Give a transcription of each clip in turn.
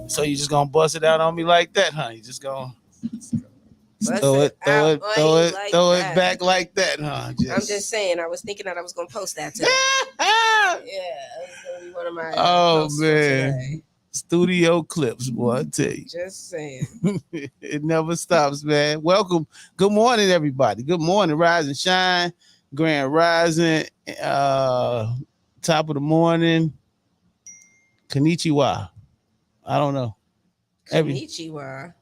So you just gonna bust it out on me like that, huh? You just gonna Throw throw it back like that, huh? I'm just saying. I was thinking that I was gonna post that today. Yeah, that's gonna be one of my posts for today. Studio clips, boy. I tell you. Just saying. It never stops, man. Welcome. Good morning, everybody. Good morning, rise and shine. Grand rising. Top of the morning. Konnichiwa. I don't know. Konnichiwa.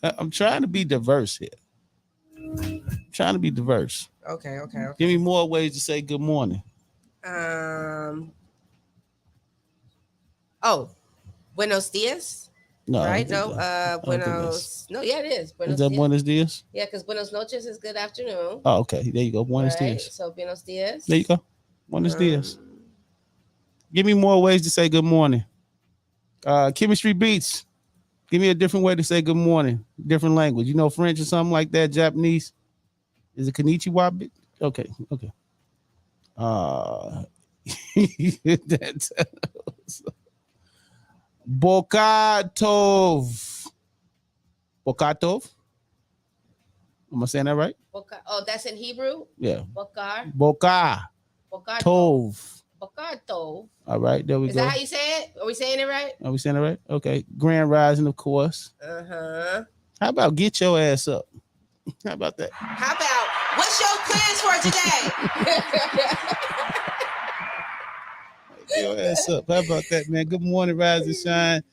I'm trying to be diverse here. Okay. Give me more ways to say good morning. Buenos dias. No, right? No, buenos. No, yeah, it is. Buenos. Is that buenos dias? Yeah, because buenos noches is good afternoon. Oh, okay. There you go. Buenos dias. So buenos dias. There you go. Buenos dias. Give me more ways to say good morning. Chemistry beats. Give me a different way to say good morning. Different language. You know, French or something like that. Japanese. Is it konnichiwa? Okay. That's Bokatov. Am I saying that right? That's in Hebrew? Yeah. Bokar. Tov. Bokatov. All right, there we go. Is that how you say it? Are we saying it right? Okay. Grand rising, of course. Uh-huh. How about get your ass up? How about that? How about what's your plans for today? Get your ass up. How about that, man? Good morning, rise and shine.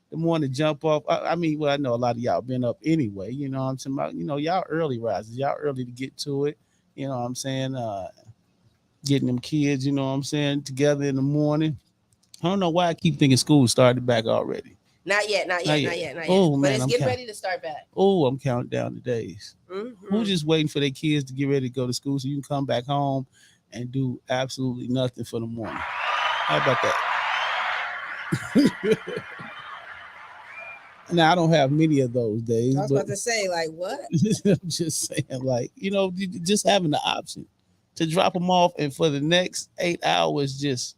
Good morning, jump off. I know a lot of y'all been up anyway. You know what I'm saying? About, y'all early risers. Y'all early to get to it. You know what I'm saying? Getting them kids, you know what I'm saying, together in the morning. I don't know why I keep thinking school started back already. Not yet. Oh, man, but it's getting ready to start back. Oh, I'm counting down the days. Mm-hmm. Who's just waiting for their kids to get ready to go to school so you can come back home and do absolutely nothing for the morning? How about that? Now, I don't have many of those days. I was about to say, like, what? I'm just saying, like, just having the option to drop them off and for the next 8 hours, just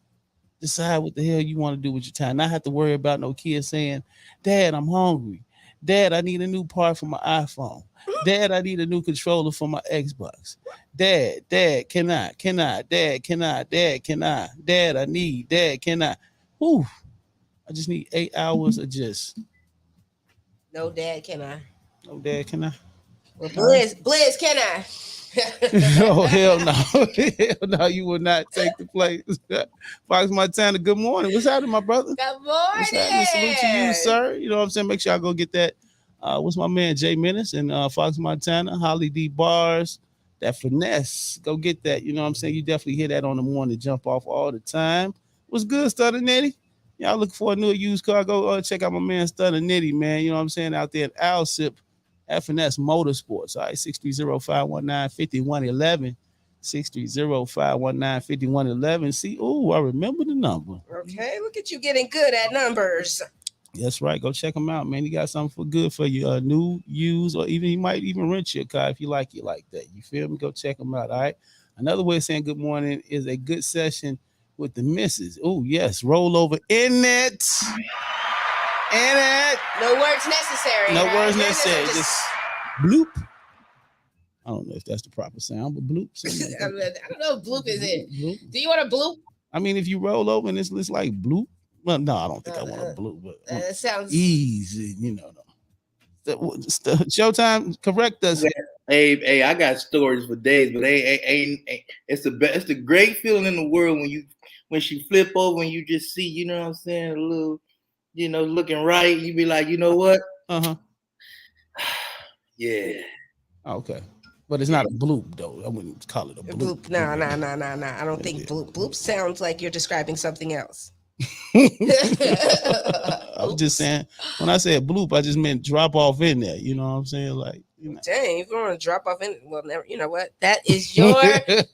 decide what the hell you want to do with your time. Not have to worry about no kids saying, Dad, I'm hungry. Dad, I need a new part for my iPhone. Dad, I need a new controller for my Xbox. Dad, can I? Dad, can I? Dad, I need. Dad, can I? Whew. I just need 8 hours of just. No, Dad, can I? No, Dad, can I? Well, Blizz, can I? Oh, hell no. Hell no, you will not take the place. Fox Montana, good morning. What's happening, my brother? Good morning. What's happening? Salute to you, sir. You know what I'm saying? Make sure I go get that. What's my man, Jay Menace and Fox Montana, Holly D. Bars, that finesse. Go get that. You know what I'm saying? You definitely hear that on the morning jump off all the time. What's good, Stutter Nitty? Y'all looking for a new used car? Go check out my man Stutter Nitty, man. You know what I'm saying? Out there at Alsip FNS Motorsports. All right, 630-519-5111. 630-519-5111. See, I remember the number. Okay, look at you getting good at numbers. That's right. Go check him out, man. He got something good for you. New, used, or even he might even rent your car if you like it like that. You feel me? Go check him out. All right. Another way of saying good morning is a good session with the missus. Oh, yes. Roll over in it. No words necessary. No words necessary. Just bloop. I don't know if that's the proper sound, but bloop. I don't know if bloop is it. Bloop. Do you want a bloop? I mean, if you roll over and it's like bloop. Well, no, I don't think I want a bloop, but it sounds easy, No. Showtime, correct us. Hey, I got stories for days, but ain't it's the best. It's the great feeling in the world when she flip over and you just see, you know what I'm saying, a little, looking right. You be like, you know what? Yeah. Okay. But it's not a bloop, though. I wouldn't call it a bloop. No. I don't think bloop. Bloop sounds like you're describing something else. I was just saying, when I said bloop, I just meant drop off in there. You know what I'm saying? Like, dang, if you want to drop off in, well, never. You know what? That is your exactly.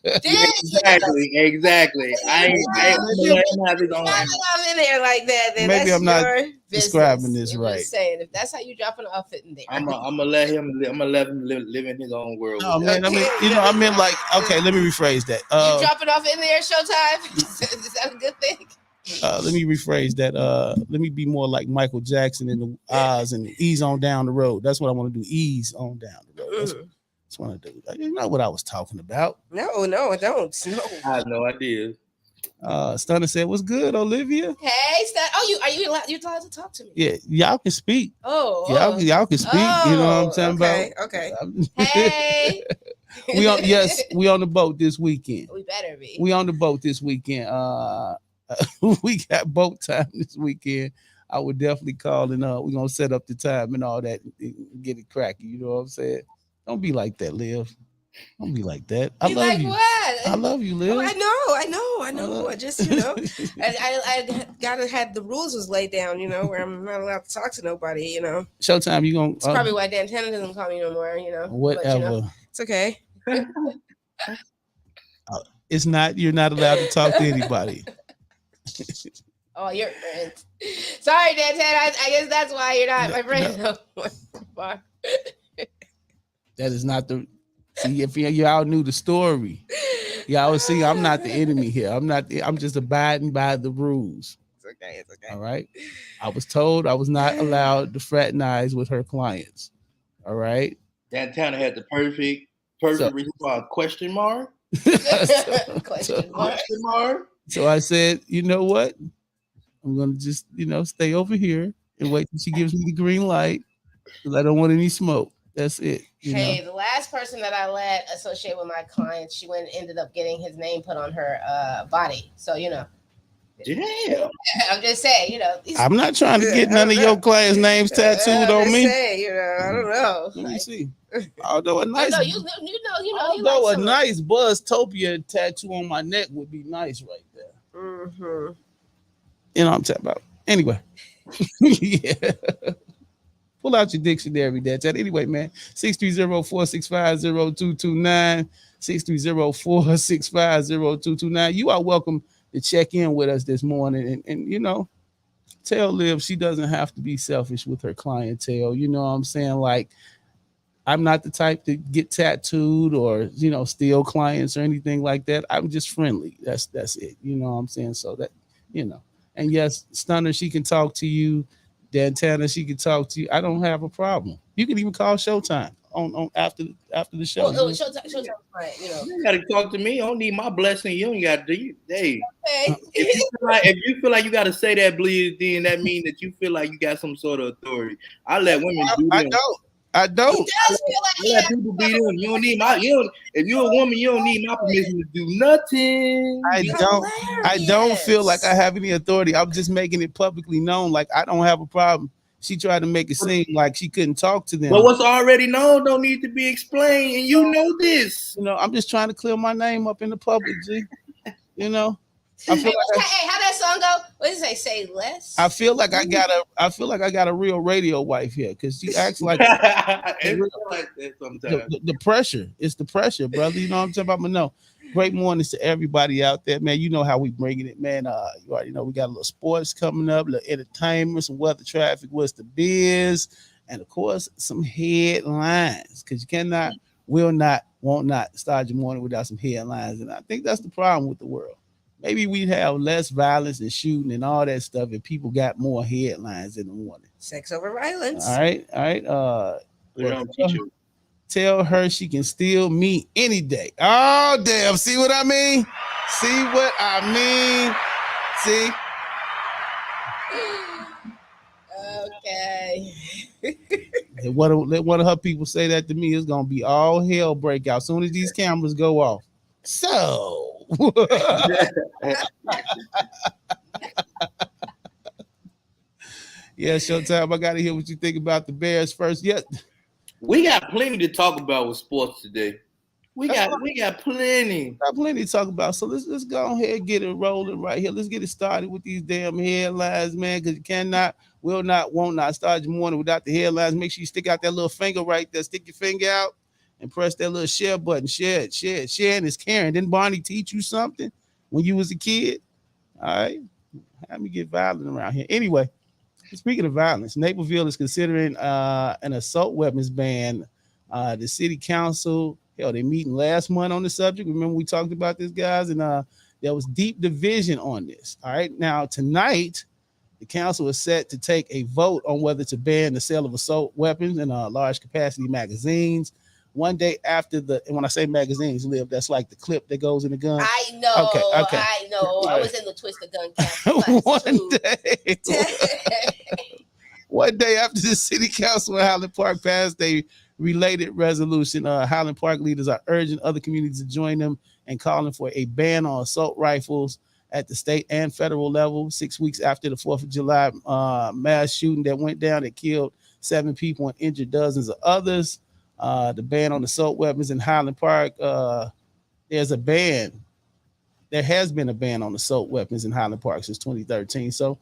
I ain't have his own. Off in there like that. Then maybe that's I'm not describing business. this right. Just saying, if that's how you dropping off it in there, I'm gonna let him. I'm gonna let him live in his own world. No, man. Okay. I meant like. Okay, let me rephrase that. You dropping off in there, Showtime? Is that a good thing? Let me rephrase that. Let me be more like Michael Jackson in the Oz and ease on down the road. That's what I want to do. Ease on down the road. That's what I do. You know what I was talking about. No, I don't. No. I have no idea. Stunner said, "What's good, Olivia?" Hey, Stunner. Oh, are you allowed to talk to me? Yeah, y'all can speak. Oh, y'all can speak. You know what I'm talking about? Okay. Hey. we on the boat this weekend. We better be. We on the boat this weekend. We got boat time this weekend. I would definitely call and we're gonna set up the time and all that and get it cracking. You know what I'm saying? Don't be like that, Liv. Don't be like that. I love like you. What? I love you, Liv. Oh, I know. I just, I gotta have the rules was laid down, where I'm not allowed to talk to nobody, Showtime, you gonna? It's probably why Dan Tanner doesn't call me no more, Whatever. But, it's okay. It's not. You're not allowed to talk to anybody. Oh, you're friends. Sorry, Dan Tanner. I guess that's why you're not my friend. No. That is not the. See, if y'all knew the story, y'all would see I'm not the enemy here. I'm just abiding by the rules. It's okay. All right. I was told I was not allowed to fraternize with her clients. All right. Dan Tanner had the perfect response. Question mark? Question mark? So I said, you know what? I'm gonna just, stay over here and wait till she gives me the green light because I don't want any smoke. That's it. The last person that I let associate with my clients, she ended up getting his name put on her body. So, Damn. I'm just saying, I'm not trying to get none of your clients' names tattooed on me. I don't know. Let me see. Although a nice, although a nice Buzztopia tattoo on my neck would be nice right there. Mm-hmm. You know what I'm talking about. Anyway. Yeah. Pull out your dictionary, Dad. Anyway, man, 630-465-0229, 630-465-0229. You are welcome to check in with us this morning and tell Liv she doesn't have to be selfish with her clientele. You know what I'm saying? Like, I'm not the type to get tattooed or, steal clients or anything like that. I'm just friendly. That's it. You know what I'm saying? So that, and yes, Stunner, she can talk to you. Dan Tanner, she can talk to you. I don't have a problem. You can even call Showtime on after the show. Showtime, right? You gotta talk to me. I don't need my blessing. You don't got to do you. Hey, if you feel like you gotta say that, Blizz, then that means that you feel like you got some sort of authority. I let women do them. I don't. He does feel like let people be them. You don't need my. If you're a woman, you don't need my permission to do nothing. I don't feel like I have any authority. I'm just making it publicly known. Like, I don't have a problem. She tried to make it seem like she couldn't talk to them. But what's already known don't need to be explained, and you know this. I'm just trying to clear my name up in the public, G. I feel how that song go? What does it say? Less. I feel like I got a real radio wife here because she acts like like that sometimes. The pressure. It's the pressure, brother. You know what I'm talking about? But no. Great mornings to everybody out there, man. You know how we bringing it, man. You already know we got a little sports coming up, a little entertainment, some weather, traffic, what's the biz, and of course some headlines because you cannot, will not, won't not start your morning without some headlines, and I think that's the problem with the world. Maybe we'd have less violence and shooting and all that stuff if people got more headlines in the morning. Sex over violence. All right. Tell her she can still meet any day. Oh, damn. See what I mean? See? Okay. Let one of her people say that to me. It's going to be all hell break out as soon as these cameras go off. So. Yeah, Showtime. I got to hear what you think about the Bears first. Yeah. We got plenty to talk about with sports today. We got plenty. Got plenty to talk about. So let's go ahead and get it rolling right here. Let's get it started with these damn headlines, man. Because you cannot, will not, won't not start your morning without the headlines. Make sure you stick out that little finger right there. Stick your finger out and press that little share button. Share it. Sharing is caring. Didn't Barney teach you something when you was a kid? All right. Have me get violent around here. Anyway. Speaking of violence, Naperville is considering an assault weapons ban. The city council, they meeting last month on the subject. Remember we talked about this, guys, and they're there was deep division on this. All right. Now, tonight, the council is set to take a vote on whether to ban the sale of assault weapons and large capacity magazines. One day after and when I say magazines, Liv, that's like the clip that goes in the gun. I know. Okay. I know. I was in the Twisted Gun camp. One day after the city council in Highland Park passed a related resolution, Highland Park leaders are urging other communities to join them and calling for a ban on assault rifles at the state and federal level. 6 weeks after the 4th of July mass shooting that went down that killed 7 people and injured dozens of others. The ban on assault weapons in Highland Park, there's a ban. There has been a ban on assault weapons in Highland Park since 2013. So,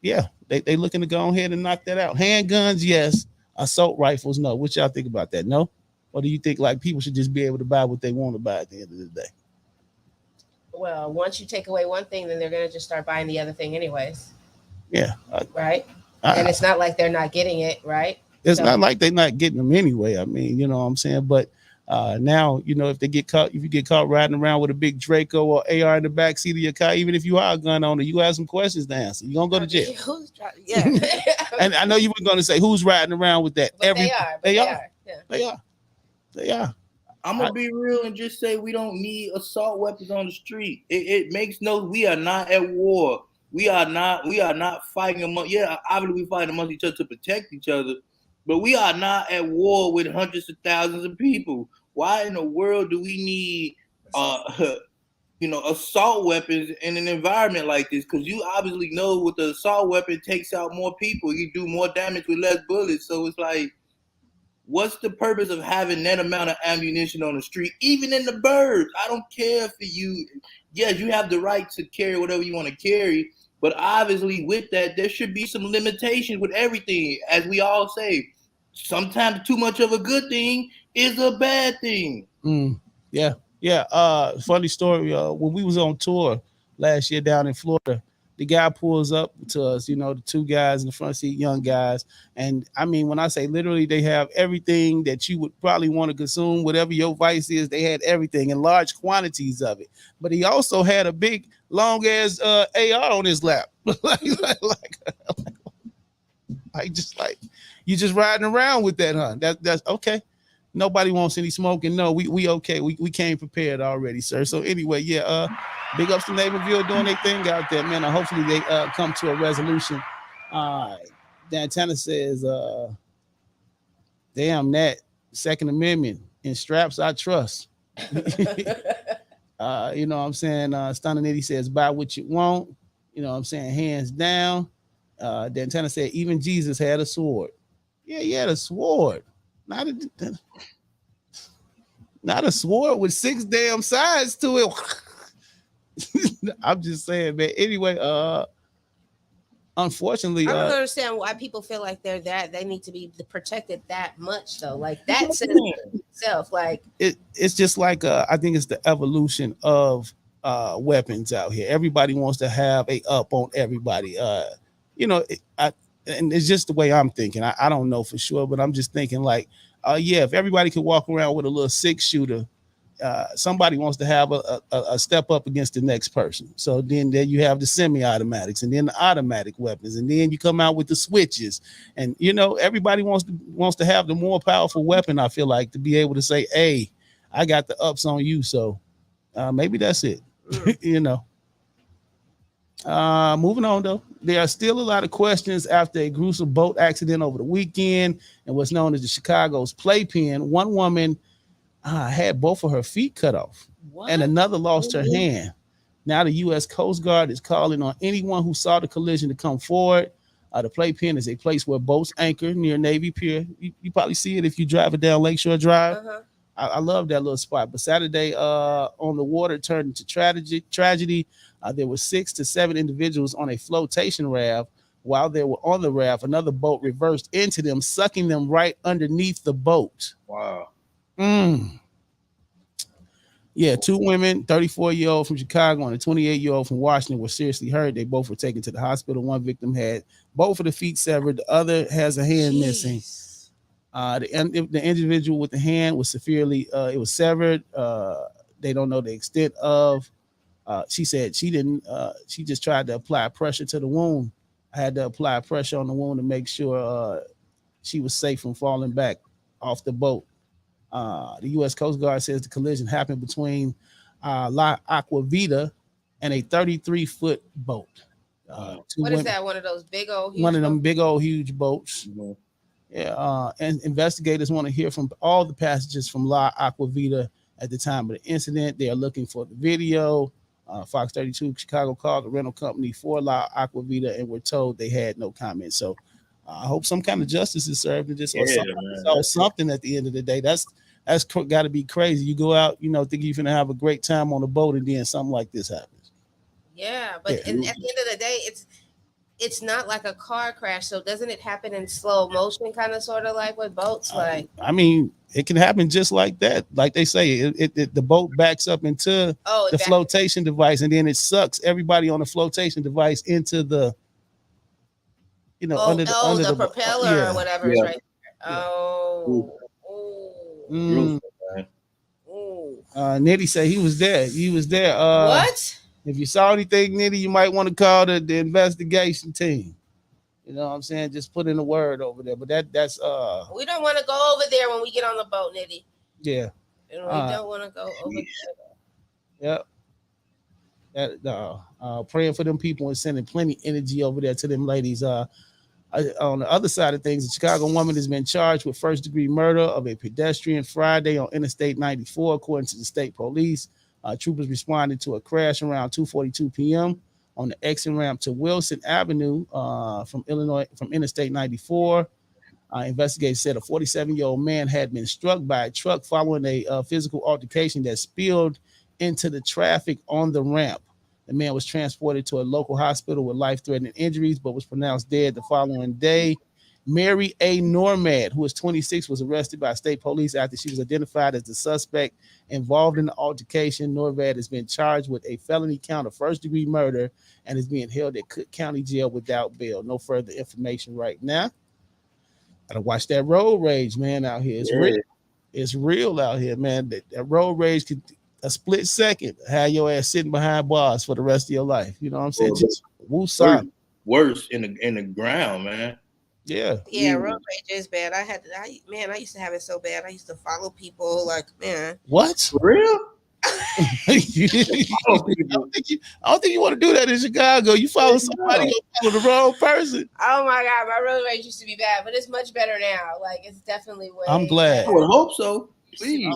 yeah, they looking to go ahead and knock that out. Handguns, yes. Assault rifles, no. What y'all think about that? No? Or do you think like people should just be able to buy what they want to buy at the end of the day? Well, once you take away one thing, then they're going to just start buying the other thing anyways. Yeah. Right? And it's not like they're not getting it, right? It's not like they're not getting them anyway. I mean, you know what I'm saying? But now, you know, if you get caught riding around with a big Draco or AR in the back seat of your car, even if you are a gun owner, you have some questions to answer. You're going to go to jail. Yeah. And I know you were going to say, who's riding around with that? But they are. Yeah. They are. I'm gonna be real and just say we don't need assault weapons on the street. It makes no. We are not at war. We are not fighting among. Yeah, obviously we fight amongst each other to protect each other, but we are not at war with hundreds of thousands of people. Why in the world do we need, assault weapons in an environment like this? Because you obviously know with the assault weapon takes out more people. You do more damage with less bullets. So it's like, what's the purpose of having that amount of ammunition on the street, even in the burbs? I don't care for you. Yes, you have the right to carry whatever you want to carry, but obviously with that, there should be some limitations with everything. As we all say, sometimes too much of a good thing is a bad thing. Yeah. Funny story. When we was on tour last year down in Florida, the guy pulls up to us, you know, the 2 guys in the front seat, young guys. And I mean, when I say literally, they have everything that you would probably want to consume, whatever your vice is, they had everything in large quantities of it. But he also had a big, long ass AR on his lap. like, you just riding around with that, huh? That's okay. Nobody wants any smoking. No, we okay. We came prepared already, sir. So anyway, yeah, big ups to Naperville doing their thing out there, man. Hopefully they come to a resolution. Dantana says, damn that Second Amendment and straps I trust. You know what I'm saying? Stunning Eddie says, buy what you want. You know what I'm saying? Hands down. Dantana said, even Jesus had a sword. Yeah, he had a sword. Not a sword with 6 damn sides to it. I'm just saying, man. Anyway, unfortunately, I don't understand why people feel like they need to be protected that much though. Like that says itself. Like it's just like I think it's the evolution of weapons out here. Everybody wants to have a up on everybody. And it's just the way I'm thinking. I don't know for sure, but I'm just thinking like, if everybody could walk around with a little 6-shooter, somebody wants to have a step up against the next person. So then you have the semi-automatics and then the automatic weapons, and then you come out with the switches. And everybody wants to have the more powerful weapon. I feel like to be able to say, "Hey, I got the ups on you." So maybe that's it. Moving on though, there are still a lot of questions after a gruesome boat accident over the weekend and what's known as the Chicago's playpen. One woman had both of her feet cut off, and another lost her hand. Now the U.S. Coast Guard is calling on anyone who saw the collision to come forward. The playpen is a place where boats anchor near Navy Pier. You probably see it if you drive it down Lakeshore Drive. I love that little spot. But Saturday on the water turned into tragedy. There were 6 to 7 individuals on a flotation raft. While they were on the raft, another boat reversed into them, sucking them right underneath the boat. Wow. Yeah, 2 women, 34-year-old from Chicago and a 28-year-old from Washington, were seriously hurt. They both were taken to the hospital. One victim had both of the feet severed. The other has a hand missing. The individual with the hand was severely, it was severed. They don't know the extent of She said she didn't. She just tried to apply pressure to the wound. I had to apply pressure on the wound to make sure she was safe from falling back off the boat. The U.S. Coast Guard says the collision happened between La Aquavita and a 33-foot boat. What is that? One of those big old huge one of them boats? big old huge boats. Mhm. Yeah, and investigators want to hear from all the passengers from La Aquavita at the time of the incident. They are looking for the video. Fox 32 Chicago called the rental company for La Aquavita and were told they had no comment. So I hope some kind of justice is served and just or Yeah, something, man. or something at the end of the day. That's got to be crazy. You go out, think you're gonna have a great time on the boat, and then something like this happens. Yeah, but Yeah. at the end of the day, it's not like a car crash. So doesn't it happen in slow motion, kind of sort of like with boats? Like, I mean, it can happen just like that. Like they say, the boat backs up into the flotation device, and then it sucks everybody on the flotation device into the, under the propeller or whatever is right there. Yeah. Oh. Nitty said he was there. He was there. What? If you saw anything, Nitty, you might want to call the investigation team. You know what I'm saying? Just put in a word over there. But that's we don't want to go over there when we get on the boat, Nitty. Yeah. We don't want to go over there. Yep. Praying for them people and sending plenty of energy over there to them ladies. On the other side of things, a Chicago woman has been charged with first-degree murder of a pedestrian Friday on Interstate 94, according to the state police. Troopers responded to a crash around 2:42 p.m. on the exit ramp to Wilson Avenue from Interstate 94. Investigators said a 47-year-old man had been struck by a truck following a physical altercation that spilled into the traffic on the ramp. The man was transported to a local hospital with life-threatening injuries, but was pronounced dead the following day. Mary A. Normad, who was 26, was arrested by state police after she was identified as the suspect involved in the altercation. Normad has been charged with a felony count of first-degree murder and is being held at Cook County Jail without bail. No further information right now. Gotta watch that road rage, man, out here. It's real. It's real out here, man. That road rage could a split second have your ass sitting behind bars for the rest of your life. You know what I'm saying? Just worse in the ground, man. Yeah. Yeah, road rage is bad. I used to have it so bad. I used to follow people like, man. What? For real? I don't think you want to do that in Chicago. You follow somebody, you follow the wrong person. Oh my God, my road rage used to be bad, but it's much better now. Like, it's definitely way. I'm glad. I would hope so. Please.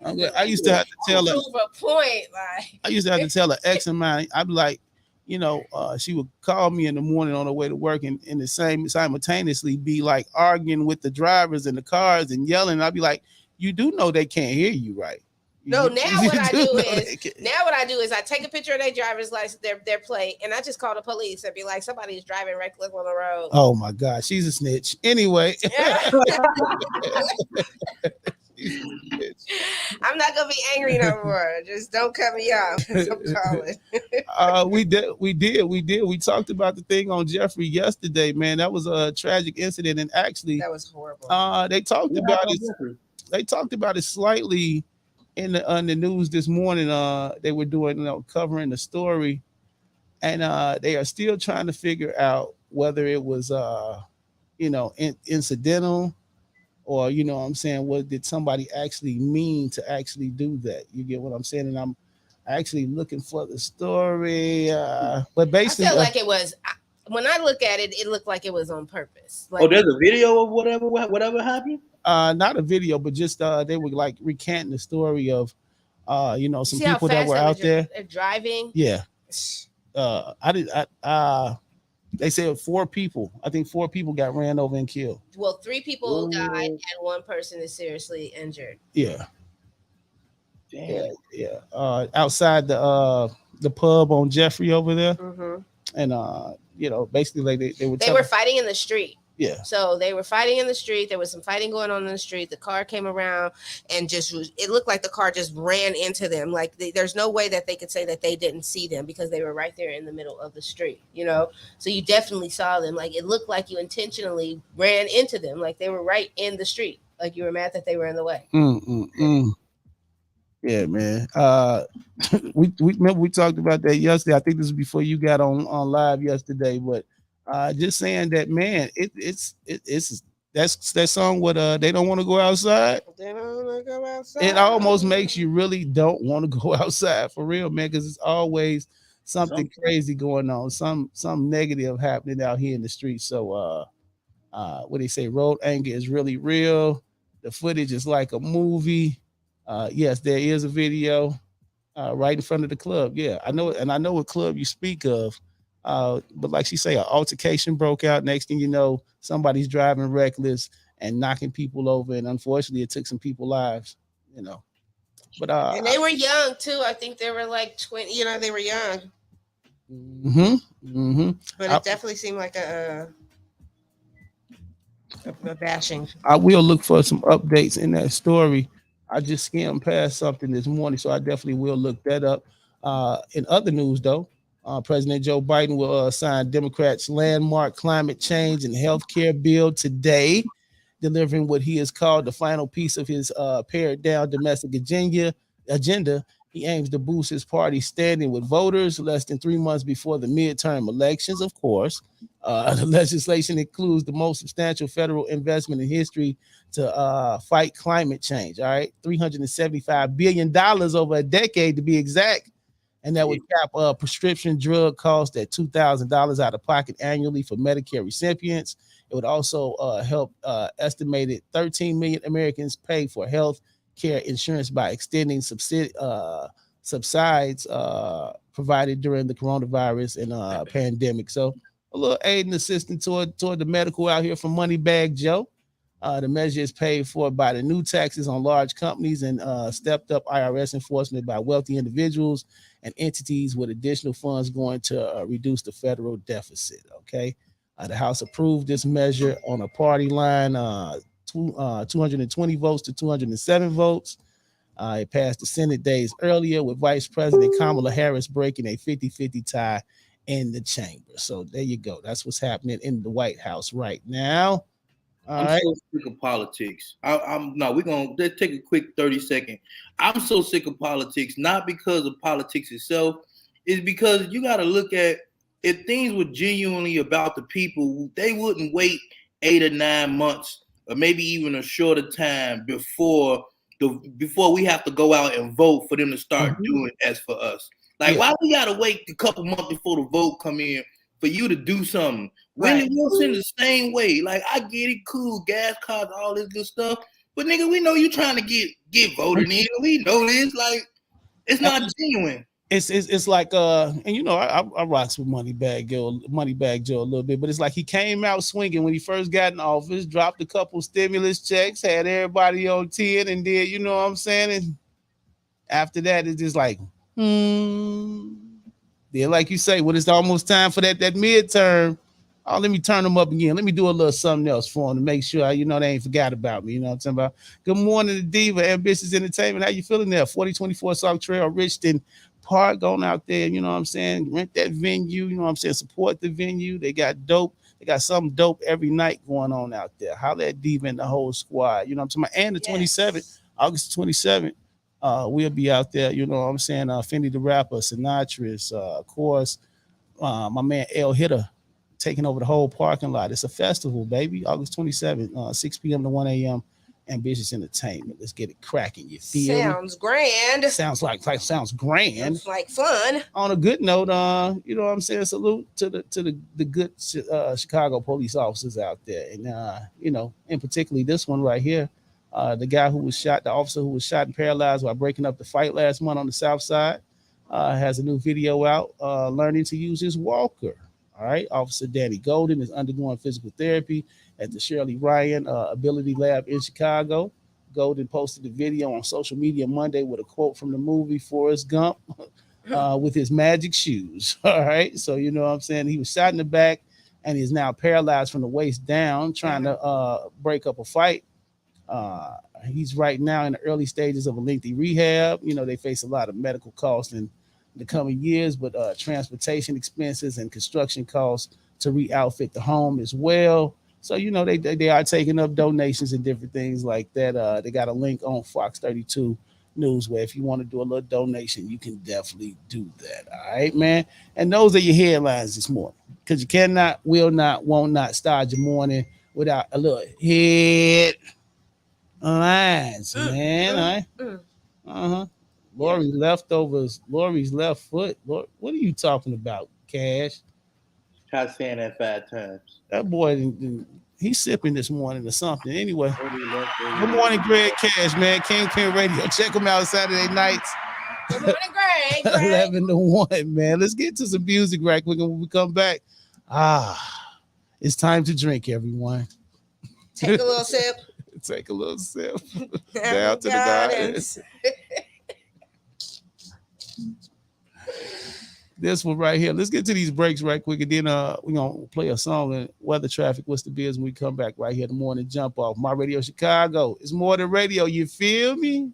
I used to have to tell her. I used to have to tell an ex of mine. I'd be like, she would call me in the morning on her way to work, and simultaneously be like arguing with the drivers in the cars and yelling. I'd be like, you do know they can't hear you, right? Now what I do is I take a picture of their driver's license, their plate, and I just call the police and be like, somebody's driving reckless on the road. Oh my God, she's a snitch. Anyway. I'm not gonna be angry no more. Just don't cut me off. I'm calling. We did. We talked about the thing on Jeffrey yesterday, man. That was a tragic incident, and actually that was horrible. They talked about it. They talked about it slightly in the news this morning. They were doing, covering the story, and they are still trying to figure out whether it was, incidental, or what I'm saying, what did somebody actually mean to actually do that? You get what I'm saying? And I'm actually looking for the story, but basically, I feel like it was. When I look at it, it looked like it was on purpose. Like, there's a video of whatever happened. Not a video, but just they were like recanting the story of, some people that were out there driving. Yeah. They said 4 people. I think 4 people got ran over and killed. Well, 3 people died and 1 person is seriously injured. Yeah. Damn. Yeah. Outside the pub on Jeffrey over there, and basically like they were fighting in the street. Yeah. So they were fighting in the street. There was some fighting going on in the street. The car came around and it looked like the car just ran into them. Like there's no way that they could say that they didn't see them because they were right there in the middle of the street, So you definitely saw them. Like it looked like you intentionally ran into them. Like they were right in the street. Like you were mad that they were in the way. Yeah, man. We remember we talked about that yesterday. I think this was before you got on live yesterday, but just saying that, man, it's that's that song. What they don't want to go outside. They don't want to go It outside. almost makes you really don't want to go outside for real, man, because it's always something crazy going on, some negative happening out here in the streets. So what they say, road anger is really real. The footage is like a movie. Yes, there is a video right in front of the club. Yeah, I know, and I know what club you speak of. But like she say, an altercation broke out. Next thing you know, somebody's driving reckless and knocking people over, and unfortunately, it took some people's lives. You know, but and they were young too. I think they were like 20. You know, they were young. But it definitely seemed like a bashing. I will look for some updates in that story. I just skimmed past something this morning, so I definitely will look that up. In other news, though, President Joe Biden will sign Democrats' landmark climate change and healthcare bill today, delivering what he has called the final piece of his pared down domestic agenda. He aims to boost his party standing with voters less than 3 months before the midterm elections, of course. The legislation includes the most substantial federal investment in history to fight climate change. All right, $375 billion over a decade to be exact. And that would cap prescription drug costs at $2,000 out of pocket annually for Medicare recipients. It would also help estimated 13 million Americans pay for health care insurance by extending subsidies provided during the coronavirus and pandemic. So a little aid and assistance toward the medical out here from Moneybag Joe. The measure is paid for by the new taxes on large companies and stepped up IRS enforcement by wealthy individuals and entities, with additional funds going to reduce the federal deficit. Okay. The House approved this measure on a party line, 220 votes to 207 votes. It passed the Senate days earlier, with Vice President Kamala Harris breaking a 50-50 tie in the chamber. So there you go. That's what's happening in the White House right now. I'm so sick of politics. We're gonna let's take a quick 30-second. I'm so sick of politics, not because of politics itself, it's because you gotta look at, if things were genuinely about the people, they wouldn't wait 8 or 9 months or maybe even a shorter time before we have to go out and vote for them to start doing as for us. Like, why we gotta wait a couple months before the vote come in for you to do something? Willie Wilson the same way. Like, I get it, cool, gas cards, all this good stuff, but nigga, we know you trying to get voted in. We know this. Like, it's not genuine. It's like and you know, I rocks with Moneybag Joe a little bit, but it's like he came out swinging when he first got in office, dropped a couple stimulus checks, had everybody on 10, and then, you know what I'm saying, and after that it's just like then, like you say, when it's almost time for that midterm, oh, let me turn them up again. Let me do a little something else for them to make sure, you know, they ain't forgot about me. You know what I'm talking about? Good morning to Diva, Ambitious Entertainment. How you feeling there? 4024 South Trail, Richton Park, going out there, you know what I'm saying? Rent that venue, you know what I'm saying? Support the venue. They got something dope every night going on out there. Holla at Diva and the whole squad. You know what I'm talking about? And the 27th, August 27th, we'll be out there, you know what I'm saying? Fendi the Rapper, Sinatra's, of course, my man L Hitter taking over the whole parking lot. It's a festival, baby. August 27th, 6 p.m. to 1 a.m. Ambitious Entertainment. Let's get it cracking. You feel Sounds grand. Sounds grand. Sounds like fun. On a good note, you know what I'm saying? Salute to the good Chicago police officers out there, and you know, and particularly this one right here. The guy who was shot, the officer who was shot and paralyzed while breaking up the fight last month on the South Side, has a new video out learning to use his walker. All right. Officer Danny Golden is undergoing physical therapy at the Shirley Ryan Ability Lab in Chicago. Golden posted the video on social media Monday with a quote from the movie Forrest Gump with his magic shoes. All right. So, you know what I'm saying? He was shot in the back and is now paralyzed from the waist down, trying to break up a fight. He's right now in the early stages of a lengthy rehab. You know, they face a lot of medical costs in the coming years, but transportation expenses and construction costs to re-outfit the home as well. So, you know, they are taking up donations and different things like that. They got a link on Fox 32 Newsway. If you want to do a little donation, you can definitely do that. All right, man. And those are your headlines this morning. Because you cannot, will not, won't not start your morning without a little headlines, man. All right. Uh-huh. Lori's leftovers. Lori's left foot. Lori, what are you talking about, Cash? Try saying that 5 times. That boy, he's sipping this morning or something. Anyway, good morning, Greg Cash, man. Kingpin Radio. Check him out Saturday nights. Good morning, Greg. 11 to 1, man. Let's get to some music right quick. And when we come back, it's time to drink, everyone. Take a little sip. Take a little sip. Down to the gardens. This one right here. Let's get to these breaks right quick, and then we're gonna play a song and weather traffic. What's the biz when we come back right here? The morning jump off. My Radio Chicago. It's more than radio. You feel me?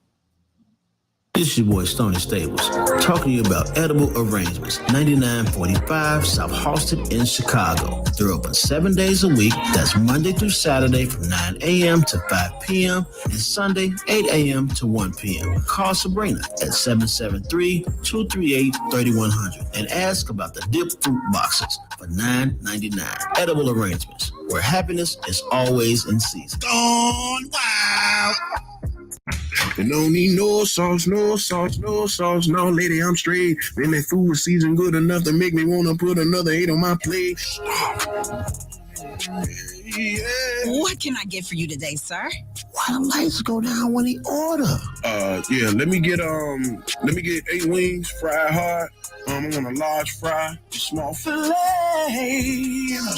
This your boy Stony Stables, talking to you about Edible Arrangements, 9945 South Halsted in Chicago. They're open 7 days a week. That's Monday through Saturday from 9 a.m. to 5 p.m. and Sunday 8 a.m. to 1 p.m. Call Sabrina at 773-238-3100 and ask about the dip fruit boxes for $9.99. Edible Arrangements, where happiness is always in season. Gone wild. And don't need no sauce, no lady, I'm straight. Then that food was seasoned good enough to make me want to put another 8 on my plate. Yeah. What can I get for you today, sir? Why the lights go down when he order? Let me get 8 wings, fried hard. I want a large fry, a small fillet, and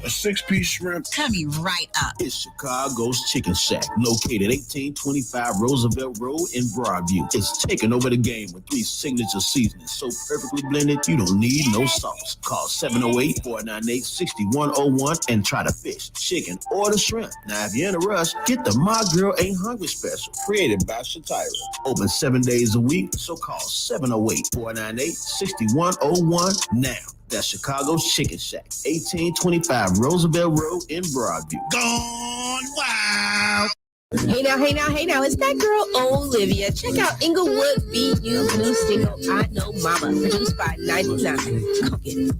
a 6-piece shrimp. Coming right up. It's Chicago's Chicken Shack, located 1825 Roosevelt Road in Broadview. It's taking over the game with 3 signature seasonings so perfectly blended you don't need no sauce. Call 708-498-6101 and try the fish, chicken, or the shrimp. Now, if you're in a rush, get the My Girl Ain't Hungry special, created by Shatira. Open 7 days a week, so call 708-498-6101 now. That's Chicago's Chicken Shack, 1825 Roosevelt Road in Broadview. Gone wild. Hey now, it's that girl Olivia. Check out Inglewood BU's new single, I Know Mama, produced by 99. Come get it.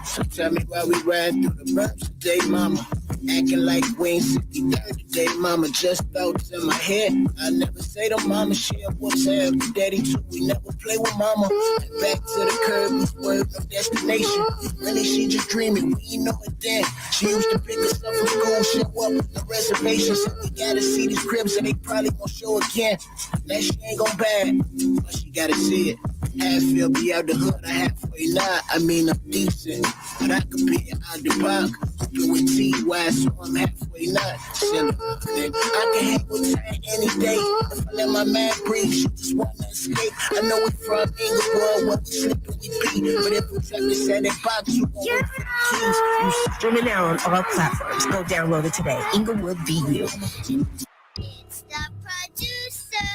So tell me why we riding through the burbs today, mama. Acting like we ain't 63rd today, mama. Just thoughts in my head. I never say to mama, she a whoops have the daddy too. We never play with mama. And back to the curb, this word no destination. Really, she just dreaming, we ain't know it then. She used to pick us up from school, show up with the reservation. So we gotta see these cribs and they probably gon' show again. Now she ain't gon' bad, but she gotta see it. Half feel be out the hood, I halfway not. I mean, I'm decent, but I could be out the park. Doing T.Y., so I'm halfway not. Silly. Then I can hang with her any day. If I let my man breathe, she just wanna escape. I know we from Inglewood, what we slippin' we beat. But if we check the Senate box, you gon' wait for the keys. You streaming now on all platforms. Go download it today. Inglewood BU. It's the producer.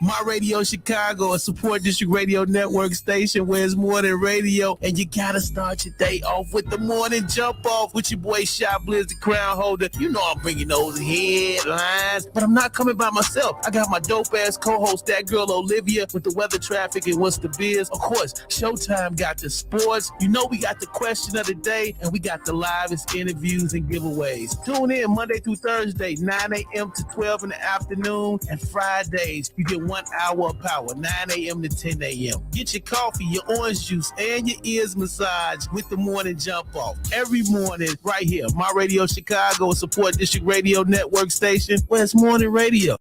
My Radio Chicago, a support district radio network station where it's more than radio. And you gotta start your day off with the morning jump off with your boy Chiblizz, the crown holder. You know I'm bringing those headlines, but I'm not coming by myself. I got my dope ass co-host, that girl Olivia, with the weather, traffic, and what's the biz. Of course, Showtime got the sports. You know we got the question of the day, and we got the livest interviews and giveaways. Tune in Monday through Thursday, 9 a.m. to 12 in the afternoon, and Fridays you get 1 hour of power, 9 a.m. to 10 a.m. Get your coffee, your orange juice, and your ears massaged with the morning jump off. Every morning, right here, My Radio Chicago, a support district radio network station where it's morning radio.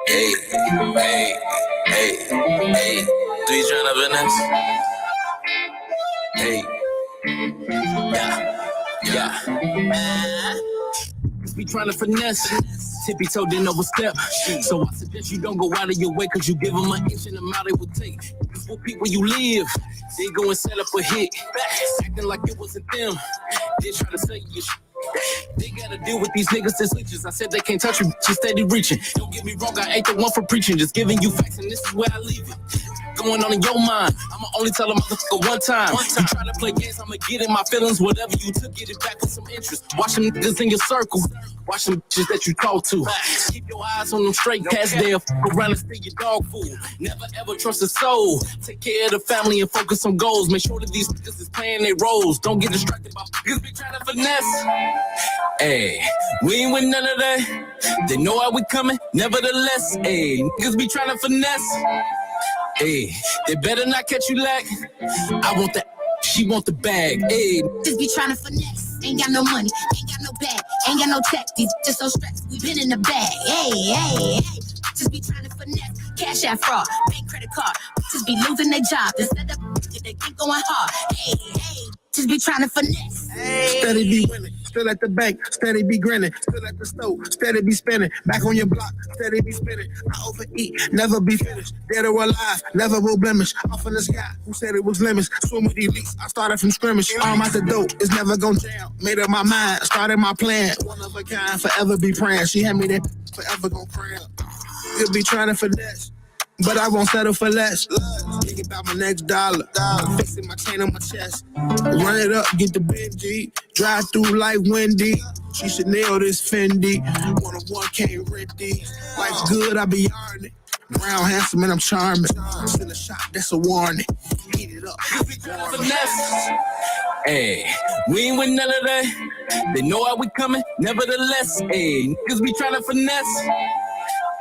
Hey, do you trying to finesse? Hey, yeah. We trying to finesse. Tippy toe didn't overstep. So I suggest you don't go out of your way, cause you give them an inch and the mile they will take. For people you live, they go and set up a hit. Acting like it wasn't them. They try to say you they gotta deal with these niggas that's leeches. I said they can't touch you, just steady reaching. Don't get me wrong, I ain't the one for preaching. Just giving you facts and this is where I leave it. going on in your mind. I'ma only tell a motherfucker one time. You try to play games, I'ma get in my feelings. Whatever you took, get it back with some interest. Watch them niggas in your circle. Watch them bitches that you talk to. Keep your eyes on them straight cats there. Fuck around and steal your dog food. Never ever trust a soul. Take care of the family and focus on goals. Make sure that these niggas is playing their roles. Don't get distracted by niggas be trying to finesse. Hey, we ain't with none of that. They know how we coming. Nevertheless, hey, niggas be trying to finesse. Hey, they better not catch you lack. I want that. She want the bag. Hey, just be trying to finesse. Ain't got no money, ain't got no bag, ain't got no check. These just so stressed. We been in the bag. Hey. Just be trying to finesse. Cash out fraud, bank credit card. Just be losing their job. Instead of they keep going hard. Hey. Just be trying to finesse. Steady be winning, still at the bank, steady be grinning, still at the stove, steady be spinning, back on your block, steady be spinning. I overeat, never be finished, dead or alive, never will blemish. Off in the sky, who said it was limits? Swim with elites, I started from scrimmage. Arm out the dope, it's never gonna jam. Made up my mind, started my plan. One of a kind, forever be praying. She had me there, forever gon' pray. You'll be trying to finesse, but I won't settle for less. Think about my next dollar. Fixing my chain on my chest. Run it up, get the Benji. Drive through like Wendy. She should nail this Fendi. 101 can't rent these. Life's good, I be earning. Brown, handsome, and I'm charming. Still a shot, that's a warning. Heat it up. Hey, we ain't with none of that. They know how we coming. Nevertheless, hey, niggas be trying to finesse.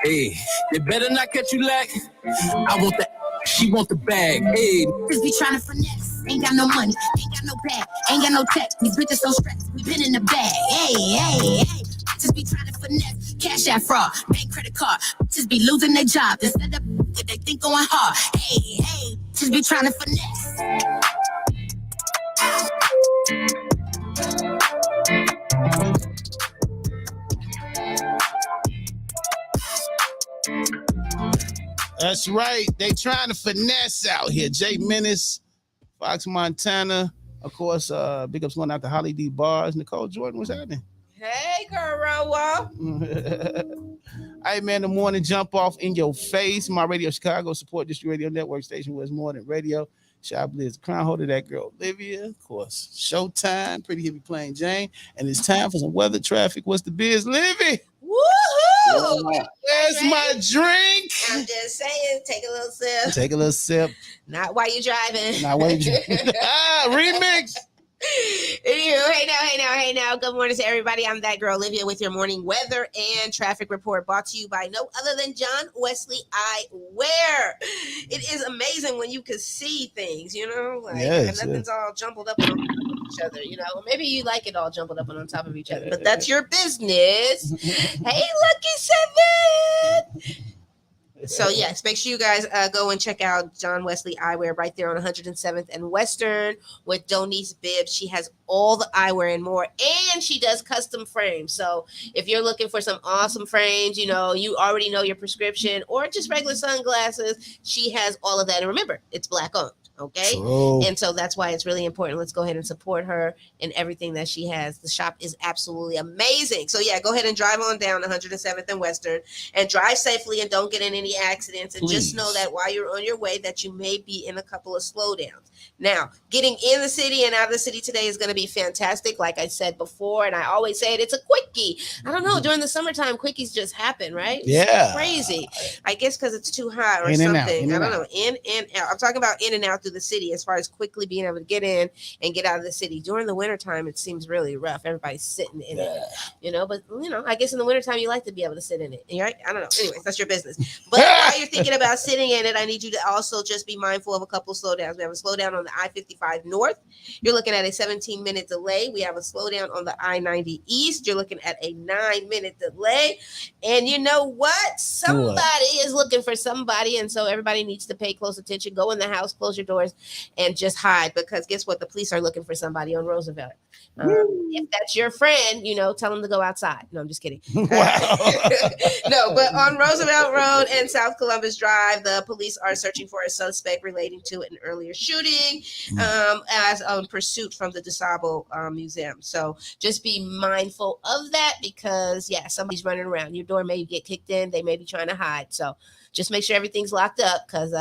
Hey, they better not catch you lack. I want that. She want the bag. Hey, just be trying to finesse. Ain't got no money, ain't got no bag, ain't got no check. These bitches so stressed. We been in the bag. Hey. Just be trying to finesse. Cash out fraud, bank credit card. Just be losing their job instead of what they think going hard. Hey. Just be trying to finesse. That's right. They trying to finesse out here. Jay Menace, Fox Montana. Of course, big ups going out to Holly D Bars. Nicole Jordan, what's happening? Hey, girl. Hey, man, the morning jump off in your face. My Radio Chicago support district radio network station was more than radio. Chiblizz, crown holder, that girl Olivia, of course. Showtime, Pretty Hippie Plain Jane. And it's time for some weather traffic. What's the biz, Livy? Woohoo! Where's my drink? I'm just saying, take a little sip. Take a little sip. Not while you driving. Not while you driving. Remix. Hey now. Good morning to everybody. I'm that girl Olivia with your morning weather and traffic report brought to you by no other than John Wesley Eyewear. It is amazing when you can see things, like nothing's all jumbled up on each other, Maybe you like it all jumbled up on top of each other, but that's your business. Hey, Lucky 7. So yes, make sure you guys go and check out John Wesley Eyewear right there on 107th and Western with Donice Bibbs. She has all the eyewear and more, and she does custom frames. So if you're looking for some awesome frames, you already know your prescription or just regular sunglasses, she has all of that. And remember, it's Black owned. Okay. True. And so that's why it's really important. Let's go ahead and support her in everything that she has. The shop is absolutely amazing. So yeah, go ahead and drive on down 107th and Western and drive safely and don't get in any accidents. And just know that while you're on your way that you may be in a couple of slowdowns. Now, getting in the city and out of the city today is going to be fantastic. Like I said before, and I always say it, it's a quickie. I don't know. During the summertime, quickies just happen, right? Yeah. It's crazy. I guess because it's too hot or something. I don't know. In and out. I'm talking about in and out through the city as far as quickly being able to get in and get out of the city. During the wintertime, it seems really rough. Everybody's sitting in it, but I guess in the wintertime, you like to be able to sit in it, right? I don't know. Anyways, that's your business. But while you're thinking about sitting in it, I need you to also just be mindful of a couple of slowdowns. We have a slowdown on the I-55 North. You're looking at a 17-minute delay. We have a slowdown on the I-90 East. You're looking at a 9-minute delay. And you know what? Somebody is looking for somebody. And so everybody needs to pay close attention. Go in the house, close your doors, and just hide, because guess what? The police are looking for somebody on Roosevelt. If that's your friend, tell them to go outside. No, I'm just kidding. Wow. No, but on Roosevelt Road and South Columbus Drive, the police are searching for a suspect relating to an earlier shooting as pursuit from the DeSable Museum. So just be mindful of that because, somebody's running around. Your door may get kicked in. They may be trying to hide. So just make sure everything's locked up because,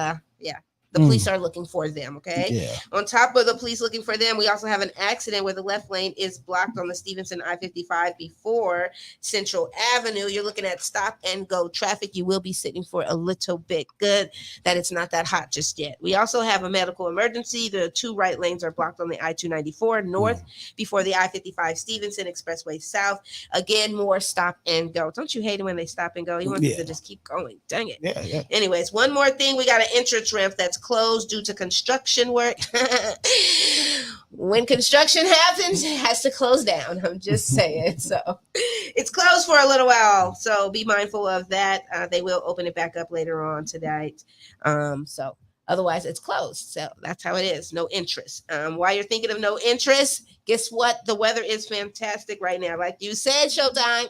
The police are looking for them, okay? Yeah. On top of the police looking for them, we also have an accident where the left lane is blocked on the Stevenson I-55 before Central Avenue. You're looking at stop and go traffic. You will be sitting for a little bit. Good that it's not that hot just yet. We also have a medical emergency. The 2 right lanes are blocked on the I-294 north before the I-55 Stevenson Expressway south. Again, more stop and go. Don't you hate it when they stop and go? You want them to just keep going. Dang it. Yeah. Anyways, one more thing. We got an entrance ramp that's closed due to construction work. When construction happens, it has to close down. I'm just saying. So it's closed for a little while. So be mindful of that. They will open it back up later on tonight. So otherwise it's closed. So that's how it is. No interest. While you're thinking of no interest, guess what? The weather is fantastic right now. Like you said, Showtime.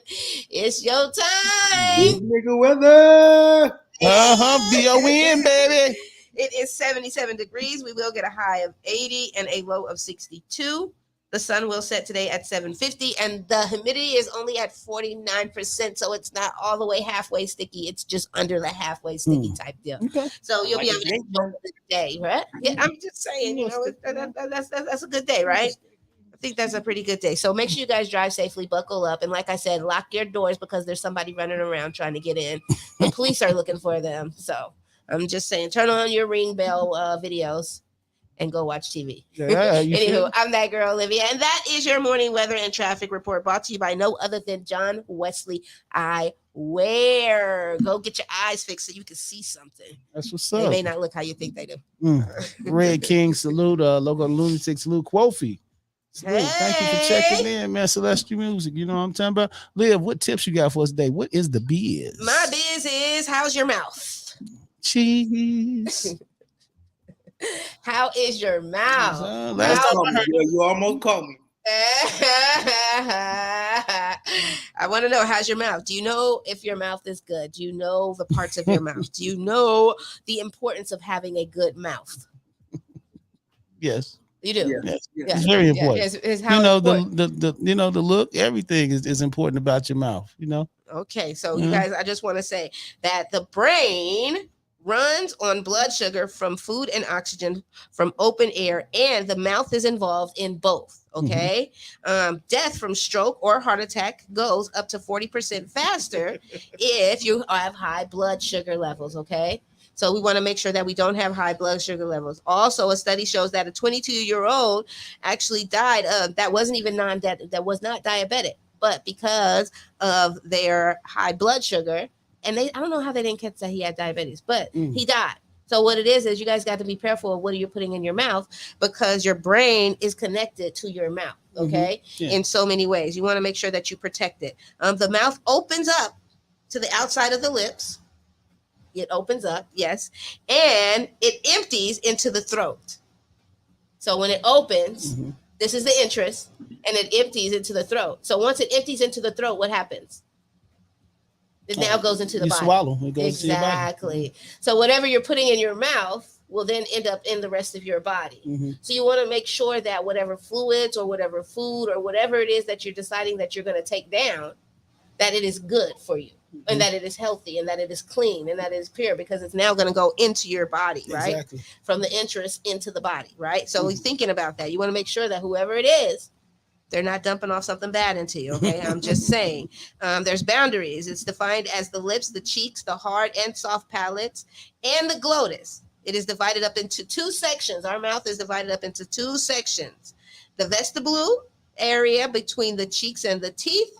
It's your time. Nigga weather. B-O-N, baby. It is 77 degrees. We will get a high of 80 and a low of 62. The sun will set today at 7:50, and the humidity is only at 49%, so it's not all the way halfway sticky. It's just under the halfway sticky type deal. Okay. So you'll be able to enjoy the day, right? Yeah, I'm just saying, you know, that's a good day, right? I think that's a pretty good day. So make sure you guys drive safely, buckle up, and like I said, lock your doors because there's somebody running around trying to get in. The police are looking for them, so I'm just saying, turn on your ring bell videos and go watch TV. Yeah, Anywho, I'm that girl, Olivia, and that is your morning weather and traffic report brought to you by no other than John Wesley Eyewear. Go get your eyes fixed so you can see something. That's what's up. They may not look how you think they do. Red King, salute. Logo Lunatic, salute. Quofi. Salute. Thank you for checking in, man. Celestial Music. You know what I'm talking about? Liv, what tips you got for us today? What is the biz? My biz is, how's your mouth? Cheese. How is your mouth? You almost caught me. I want to know, how's your mouth? Do you know if your mouth is good? Do you know the parts of your mouth? Do you know the importance of having a good mouth? Yes. You do. Yes. It's very important. It's how you know, important. the look, everything is important about your mouth, you know. Okay, so you guys, I just want to say that the brain runs on blood sugar from food and oxygen from open air, and the mouth is involved in both. Okay. Death from stroke or heart attack goes up to 40% faster if you have high blood sugar levels. Okay. So we want to make sure that we don't have high blood sugar levels. Also, a study shows that a 22-year-old actually died of, that wasn't even that was not diabetic, but because of their high blood sugar, and I don't know how they didn't catch that he had diabetes, but he died. So what it is you guys got to be careful of what you're putting in your mouth, because your brain is connected to your mouth, okay? In so many ways. You want to make sure that you protect it. The mouth opens up to the outside of the lips. It opens up, yes, and it empties into the throat. So when it opens, this is the interest, and it empties into the throat. So once it empties into the throat, what happens? It now goes into the body. Swallow. It goes exactly. So whatever you're putting in your mouth will then end up in the rest of your body. So you want to make sure that whatever fluids or whatever food or whatever it is that you're deciding that you're going to take down, that it is good for you. And that it is healthy, and that it is clean, and that it is pure, because it's now going to go into your body, right? Exactly. From the interest into the body, right? So thinking about that, you want to make sure that whoever it is, they're not dumping off something bad into you, okay? I'm just saying. There's boundaries. It's defined as the lips, the cheeks, the hard and soft palates, and the glottis. It is divided up into 2 sections. Our mouth is divided up into 2 sections. The vestibule area between the cheeks and the teeth,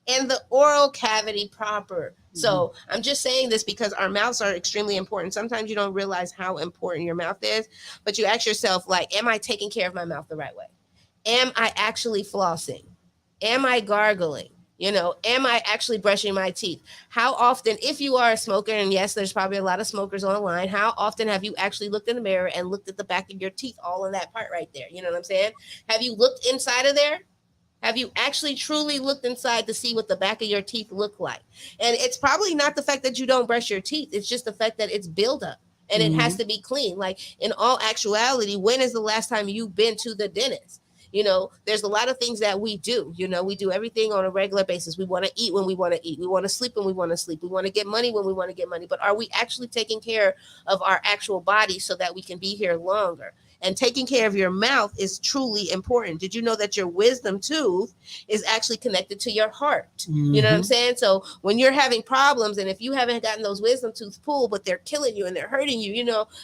and the oral cavity proper. So I'm just saying this because our mouths are extremely important. Sometimes you don't realize how important your mouth is, but you ask yourself, like, am I taking care of my mouth the right way? Am I actually flossing? Am I gargling? You know, am I actually brushing my teeth? How often, if you are a smoker, and yes, there's probably a lot of smokers online, how often have you actually looked in the mirror and looked at the back of your teeth, all in that part right there? You know what I'm saying? Have you looked inside of there? Have you actually truly looked inside to see what the back of your teeth look like? And it's probably not the fact that you don't brush your teeth. It's just the fact that it's buildup and it has to be clean. Like, in all actuality, when is the last time you've been to the dentist? There's a lot of things that we do. We do everything on a regular basis. We want to eat when we want to eat. We want to sleep when we want to sleep. We want to get money when we want to get money. But are we actually taking care of our actual body so that we can be here longer? And taking care of your mouth is truly important. Did you know that your wisdom tooth is actually connected to your heart? You know what I'm saying? So when you're having problems, and if you haven't gotten those wisdom tooth pulled, but they're killing you and they're hurting you,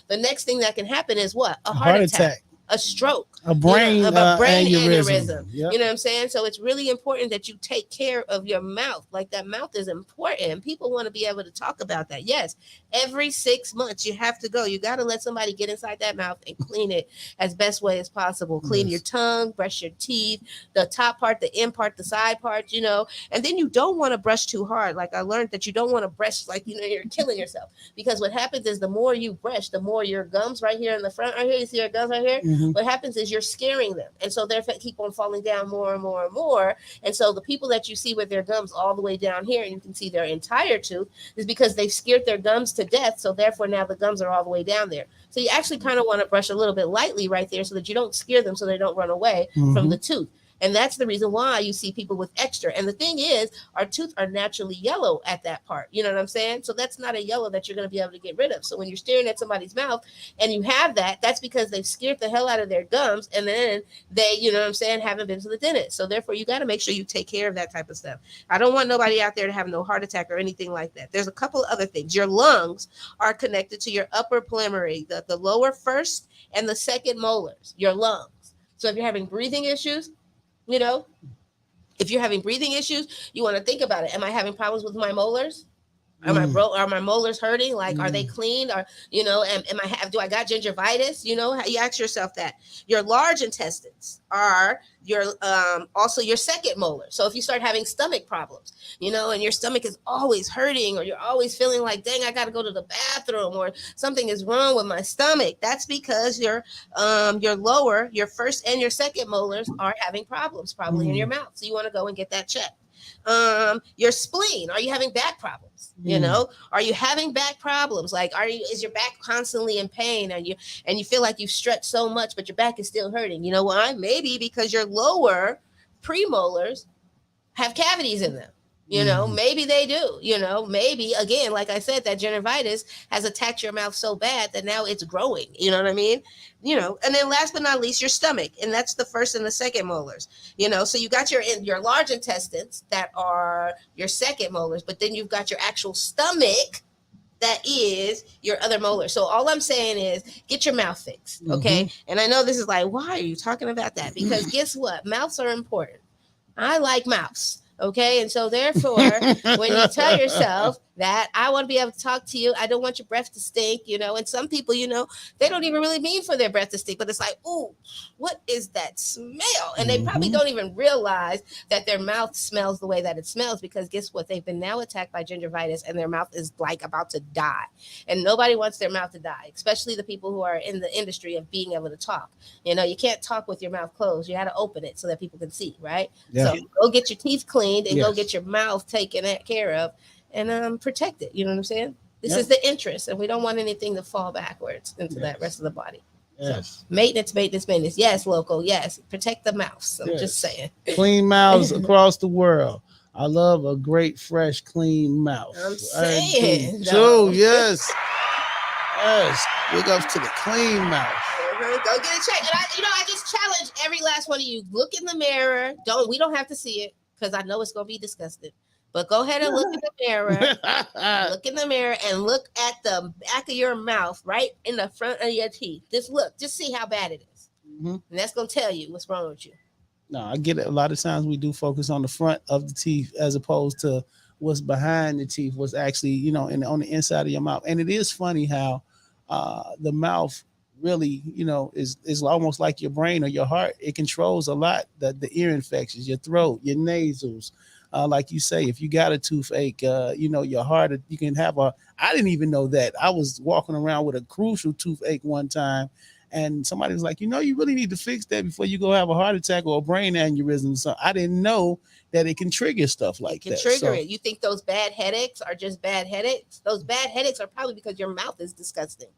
the next thing that can happen is what? A heart attack. A stroke, a brain aneurysm. Yep. You know what I'm saying? So it's really important that you take care of your mouth. Like, that mouth is important. People want to be able to talk about that. Yes, every 6 months you have to go. You got to let somebody get inside that mouth and clean it as best way as possible. Clean your tongue, brush your teeth, the top part, the end part, the side part, and then you don't want to brush too hard. Like, I learned that you don't want to brush like, you're killing yourself, because what happens is the more you brush, the more your gums right here in the front right here, you see your gums right here? What happens is you're scaring them. And so they keep on falling down more and more and more. And so the people that you see with their gums all the way down here, and you can see their entire tooth, is because they've scared their gums to death. So therefore now the gums are all the way down there. So you actually kind of want to brush a little bit lightly right there so that you don't scare them, so they don't run away from the tooth. And that's the reason why you see people with extra. And the thing is, our teeth are naturally yellow at that part. You know what I'm saying? So that's not a yellow that you're going to be able to get rid of. So when you're staring at somebody's mouth and you have that, that's because they've scared the hell out of their gums. And then they, haven't been to the dentist. So therefore, you got to make sure you take care of that type of stuff. I don't want nobody out there to have no heart attack or anything like that. There's a couple of other things. Your lungs are connected to your upper primary, the lower first and the second molars, your lungs. So if you're having breathing issues, if you're having breathing issues, you want to think about it. Am I having problems with my molars? Are my molars hurting? Like, are they clean? Or, do I got gingivitis? You ask yourself that. Your large intestines are also your second molar. So if you start having stomach problems, and your stomach is always hurting, or you're always feeling like, dang, I got to go to the bathroom, or something is wrong with my stomach, that's because your first and your second molars are having problems, probably in your mouth. So you want to go and get that checked. Your spleen, are you having back problems? Are you having back problems? Like, is your back constantly in pain, and you feel like you've stretched so much but your back is still hurting? You know why? Maybe because your lower premolars have cavities in them. Maybe they do. Maybe, again, like I said, that gingivitis has attacked your mouth so bad that now it's growing. You know what I mean? And then last but not least, your stomach, and that's the first and the second molars. So you got your large intestines that are your second molars, but then you've got your actual stomach that is your other molar. So all I'm saying is get your mouth fixed, okay? And I know this is like, why are you talking about that? Because guess what? Mouths are important. I like mouths. Okay. And so therefore, when you tell yourself that I want to be able to talk to you, I don't want your breath to stink, and some people, they don't even really mean for their breath to stink, but it's like, ooh, what is that smell? And they probably don't even realize that their mouth smells the way that it smells, because guess what? They've been now attacked by gingivitis and their mouth is like about to die. And nobody wants their mouth to die, especially the people who are in the industry of being able to talk. You can't talk with your mouth closed. You got to open it so that people can see, right? Yeah. So go get your teeth cleaned and go get your mouth taken care of and protect it. You know what I'm saying? This is the interest, and we don't want anything to fall backwards into that rest of the body. Yes. So, maintenance. Yes, local. Yes. Protect the mouth. I'm just saying. Clean mouths across the world. I love a great, fresh, clean mouth. I'm saying. So, yes. Yes. Big ups to the clean mouth. Go get it checked. And I just challenge every last one of you. Look in the mirror. We don't have to see it, because I know it's going to be disgusting. But go ahead and look in the mirror. Look in the mirror and look at the back of your mouth, right in the front of your teeth. Just see how bad it is. And that's going to tell you what's wrong with you. No, I get it. A lot of times we do focus on the front of the teeth as opposed to what's behind the teeth, what's actually, on the inside of your mouth. And it is funny how the mouth really, is almost like your brain or your heart. It controls a lot, the ear infections, your throat, your nasals. Like you say, if you got a toothache, your heart, you can have I didn't even know that. I was walking around with a crucial toothache one time, and somebody was like, you really need to fix that before you go have a heart attack or a brain aneurysm. So I didn't know that it can trigger stuff like that. Trigger it. You think those bad headaches are just bad headaches? Those bad headaches are probably because your mouth is disgusting.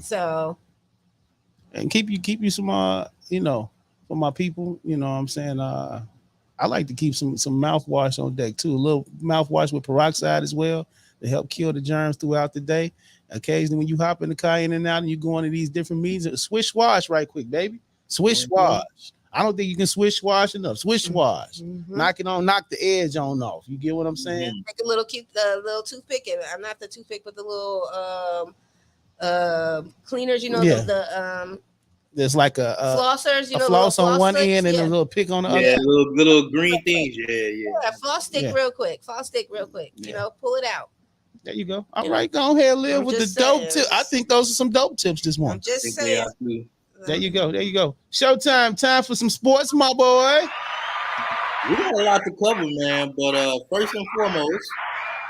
So. And keep you some, for my people. You know what I'm saying? I like to keep some mouthwash on deck too. A little mouthwash with peroxide as well to help kill the germs throughout the day. Occasionally, when you hop in the car in and out and you go into these different meetings, swish wash right quick, baby. Swish wash. I don't think you can swish wash enough. Swish wash. Knock the edge on off. You get what I'm saying? Take a little little toothpick, and not the toothpick, but the little cleaners. You know, the there's like a flossers. You know, floss on one sticks, end and a little pick on the other. Yeah, little green things. Yeah. Floss stick real quick. You know, pull it out. There you go. All right, go ahead, live with the dope tip. I think those are some dope tips this morning. I'm just saying. There you go. Showtime. Time for some sports, my boy. We got a lot to cover, man. But first and foremost,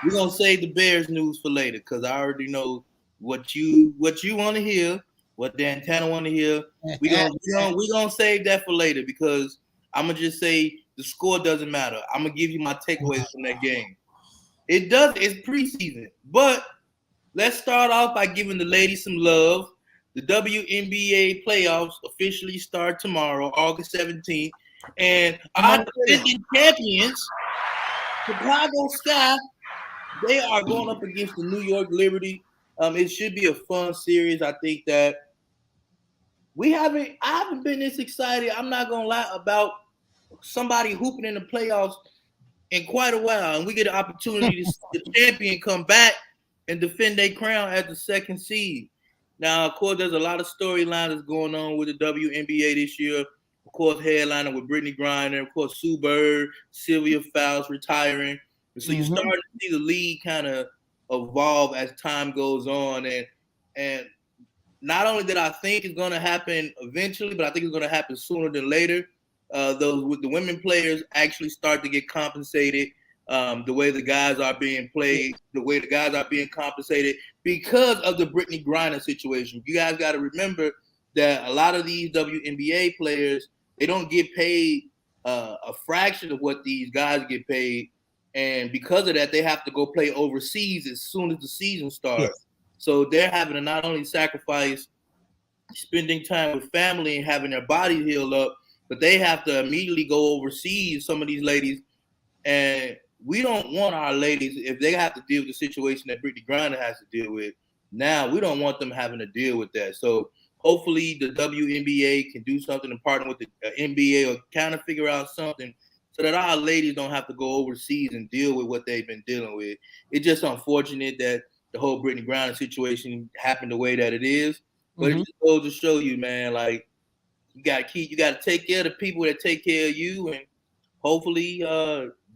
we're gonna save the Bears news for later because I already know what you want to hear, what Dan Tanner want to hear. We gonna save that for later because I'm gonna just say the score doesn't matter. I'm gonna give you my takeaways from that game. It does. It's preseason, but let's start off by giving the ladies some love. The WNBA playoffs officially start tomorrow, August 17th, and our defending champions, Chicago Sky, they are going up against the New York Liberty. It should be a fun series. I think that I haven't been this excited. I'm not gonna lie about somebody hooping in the playoffs in quite a while, and we get an opportunity to see the champion come back and defend their crown as the second seed. Now, of course, there's a lot of storylines that's going on with the WNBA this year. Of course, headlining with Brittany Griner, of course, Sue Bird, Sylvia Fowles retiring. And so you start to see the league kind of evolve as time goes on. And not only did I think it's going to happen eventually, but I think it's going to happen sooner than later. Those with the women players actually start to get compensated the way the guys are being played, the way the guys are being compensated because of the Brittany Griner situation. You guys got to remember that a lot of these WNBA players, they don't get paid a fraction of what these guys get paid. And because of that, they have to go play overseas as soon as the season starts. Yes. So they're having to not only sacrifice spending time with family and having their bodies healed up, but they have to immediately go overseas, some of these ladies. And we don't want our ladies, if they have to deal with the situation that Brittany Griner has to deal with, now we don't want them having to deal with that. So hopefully the WNBA can do something and partner with the NBA or kind of figure out something so that our ladies don't have to go overseas and deal with what they've been dealing with. It's just unfortunate that the whole Brittany Griner situation happened the way that it is. But it just goes to show you, man, like you got to take care of the people that take care of you. And hopefully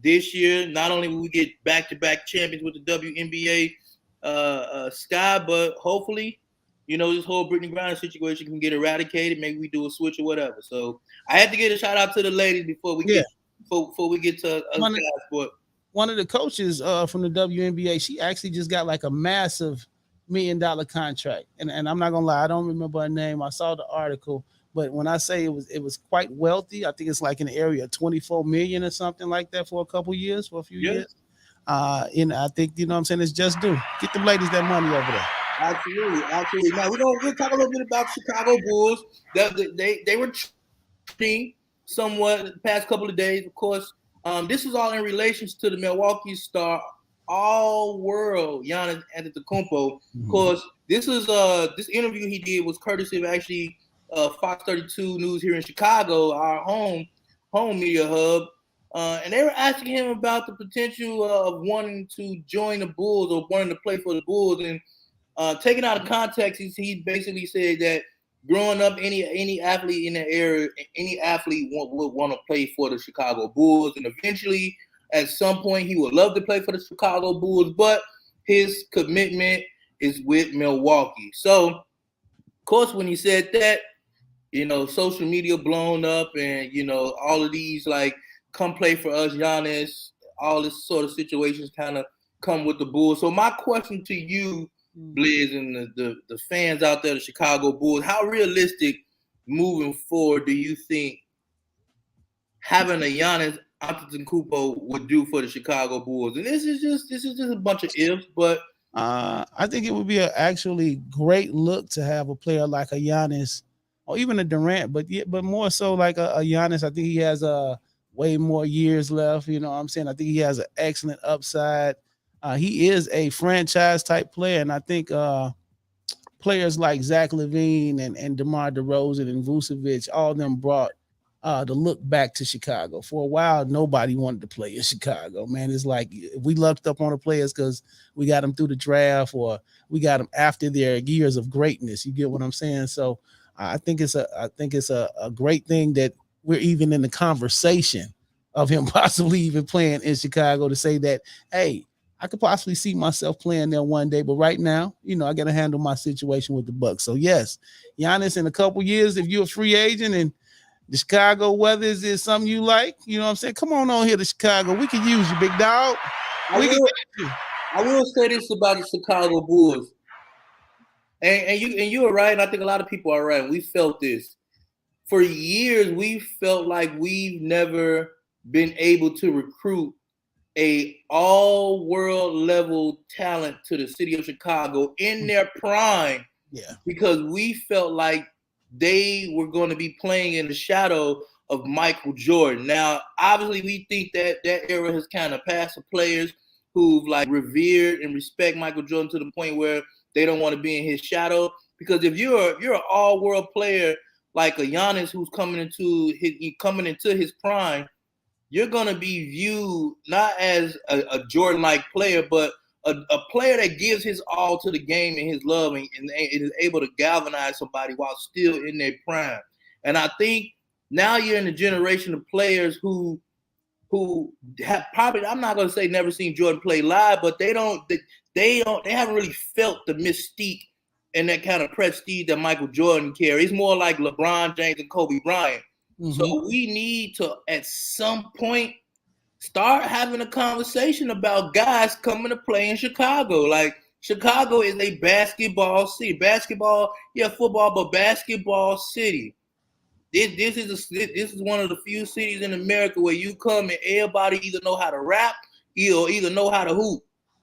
this year, not only will we get back-to-back champions with the WNBA Sky, but hopefully, you know, this whole Brittany Griner situation can get eradicated. Maybe we do a switch or whatever. So I had to get a shout out to the ladies before we get to us guys. But one of the coaches from the WNBA, she actually just got like a massive $1 million contract. And I'm not gonna lie, I don't remember her name. I saw the article, but when I say it was quite wealthy, I think it's like in the area of 24 million or something like that for a few years. And I think, you know what I'm saying, it's just due. Get them ladies that money over there. Absolutely. Now we'll talk a little bit about Chicago Bulls. They were trending somewhat the past couple of days. Of course, this is all in relation to the Milwaukee star, all-world Giannis Antetokounmpo. Of course, this interview he did was courtesy of actually Fox 32 News here in Chicago, our home media hub. And they were asking him about the potential of wanting to join the Bulls or wanting to play for the Bulls. And taken out of context, he basically said that growing up, any athlete in the area, any athlete would want to play for the Chicago Bulls. And eventually, at some point, he would love to play for the Chicago Bulls, but his commitment is with Milwaukee. So, of course, when he said that, you know, social media blown up and, you know, all of these, like, come play for us, Giannis, all this sort of situations kind of come with the Bulls. So my question to you, Blizz, and the fans out there, the Chicago Bulls, how realistic moving forward do you think having a Giannis Antetokounmpo would do for the Chicago Bulls? And this is just a bunch of ifs, but I think it would be an actually great look to have a player like a Giannis or even a Durant, but more so like a Giannis. I think he has way more years left. You know what I'm saying? I think he has an excellent upside. He is a franchise type player, and I think players like Zach LaVine and DeMar DeRozan and Vucevic, all of them brought the look back to Chicago. For a while, nobody wanted to play in Chicago, man. It's like if we lucked up on the players because we got them through the draft or we got them after their years of greatness. You get what I'm saying? So I think it's a great thing that we're even in the conversation of him possibly even playing in Chicago, to say that, hey, I could possibly see myself playing there one day, but right now, you know, I got to handle my situation with the Bucks. So yes, Giannis, in a couple years, if you're a free agent and the Chicago weather is something you like, you know what I'm saying? Come on here to Chicago. We can use you, big dog. I will say this about the Chicago Bulls. And you are right, and I think a lot of people are right. We felt this. For years, we felt like we've never been able to recruit a all-world level talent to the city of Chicago in their prime. Yeah. Because we felt like they were going to be playing in the shadow of Michael Jordan. Now, obviously, we think that era has kind of passed for players who've like revered and respect Michael Jordan to the point where they don't want to be in his shadow. Because if you're an all-world player like a Giannis who's coming into his prime, you're going to be viewed not as a Jordan-like player, but a player that gives his all to the game and his love and is able to galvanize somebody while still in their prime. And I think now you're in the generation of players who have probably, I'm not going to say never seen Jordan play live, but they haven't really felt the mystique and that kind of prestige that Michael Jordan carries. It's more like LeBron James and Kobe Bryant. Mm-hmm. So we need to, at some point, start having a conversation about guys coming to play in Chicago. Like, Chicago is a basketball city. Basketball, yeah, football, but basketball city. This is one of the few cities in America where you come and everybody either know how to rap or either know how to hoop.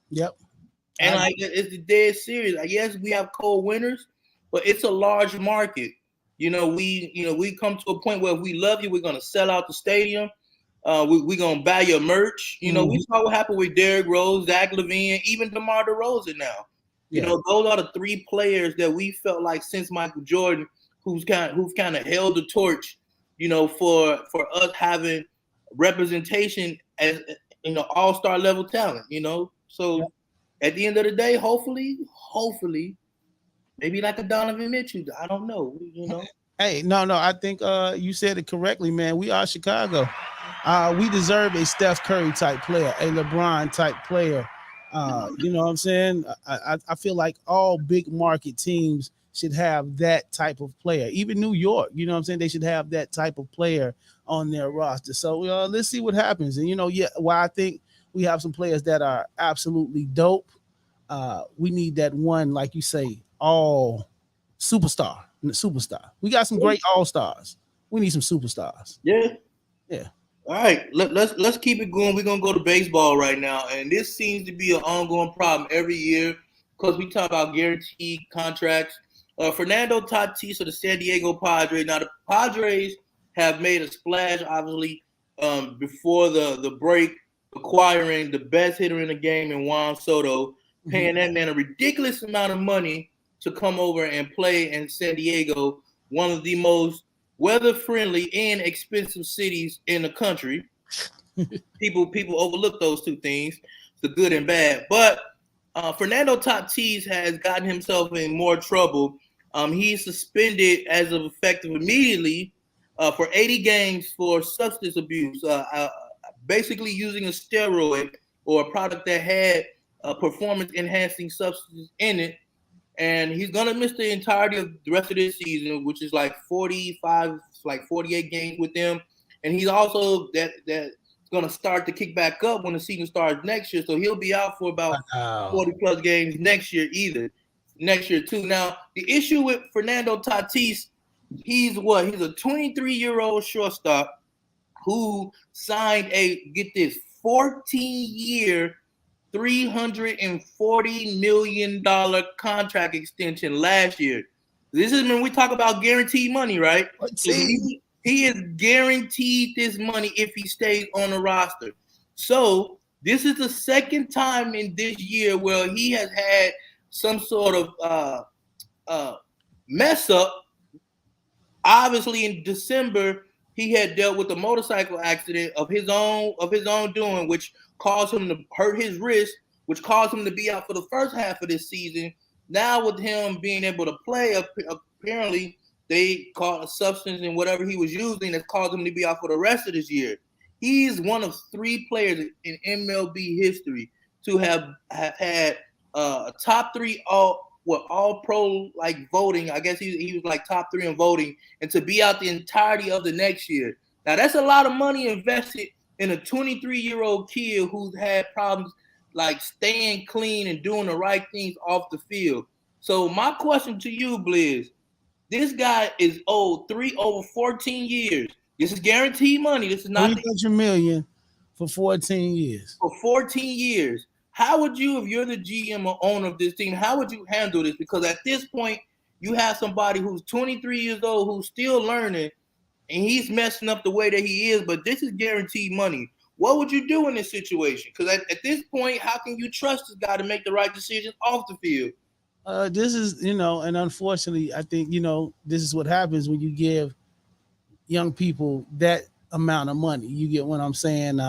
Yep. And like, it's dead serious. Like, yes, we have cold winters, but it's a large market. We come to a point where if we love you, we're gonna sell out the stadium. We're gonna buy your merch. We saw what happened with Derrick Rose, Zach LaVine, even DeMar DeRozan now. Yeah. Those are the three players that we felt like since Michael Jordan, who's kind of held the torch, for us having representation as all-star level talent. So yeah. At the end of the day, hopefully, maybe like a Donovan Mitchell. I don't know. Hey, no, I think you said it correctly, man. We are Chicago. We deserve a Steph Curry type player, a LeBron type player. You know what I'm saying? I feel like all big market teams should have that type of player. Even New York, you know what I'm saying? They should have that type of player on their roster. So let's see what happens. And while I think we have some players that are absolutely dope, we need that one, like you say, all superstar. We got some great all-stars. We need some superstars. Yeah. All right, let's keep it going. We're gonna go to baseball right now, and this seems to be an ongoing problem every year because we talk about guaranteed contracts. Fernando Tatis of the San Diego Padres. Now the Padres have made a splash, obviously, before the break, acquiring the best hitter in the game in Juan Soto, paying that man a ridiculous amount of money to come over and play in San Diego, one of the most weather-friendly and expensive cities in the country. People overlook those two things, the good and bad. But Fernando Tatis has gotten himself in more trouble. He's suspended as of effective immediately for 80 games for substance abuse, basically using a steroid or a product that had performance-enhancing substances in it. And he's going to miss the entirety of the rest of this season, which is like 45, like 48 games with them. And he's also that's going to start to kick back up when the season starts next year. So he'll be out for about 40-plus games next year too. Now, the issue with Fernando Tatis, he's a 23-year-old shortstop who signed get this, 14-year, $340 million contract extension last year. This is when we talk about guaranteed money, right? So See, he is guaranteed this money if he stays on the roster. So this is the second time in this year where he has had some sort of mess up. Obviously, in December, he had dealt with a motorcycle accident of his own doing, which caused him to hurt his wrist, which caused him to be out for the first half of this season. Now, with him being able to play, apparently they caught a substance in whatever he was using that caused him to be out for the rest of this year. He's one of 3 players in MLB history to have had a top 3 all pro like voting. I guess he was like top 3 in voting, and to be out the entirety of the next year. Now that's a lot of money invested in a 23-year-old kid who's had problems like staying clean and doing the right things off the field. So my question to you, Blizz, this guy is owed over 14 years. This is guaranteed money. This is not $300 million for 14 years. For 14 years. How would you, if you're the GM or owner of this team, how would you handle this? Because at this point, you have somebody who's 23 years old who's still learning, and he's messing up the way that he is, but this is guaranteed money. What would you do in this situation? Because at this point, how can you trust this guy to make the right decisions off the field? This is, and unfortunately, I think, this is what happens when you give young people that amount of money. You get what I'm saying?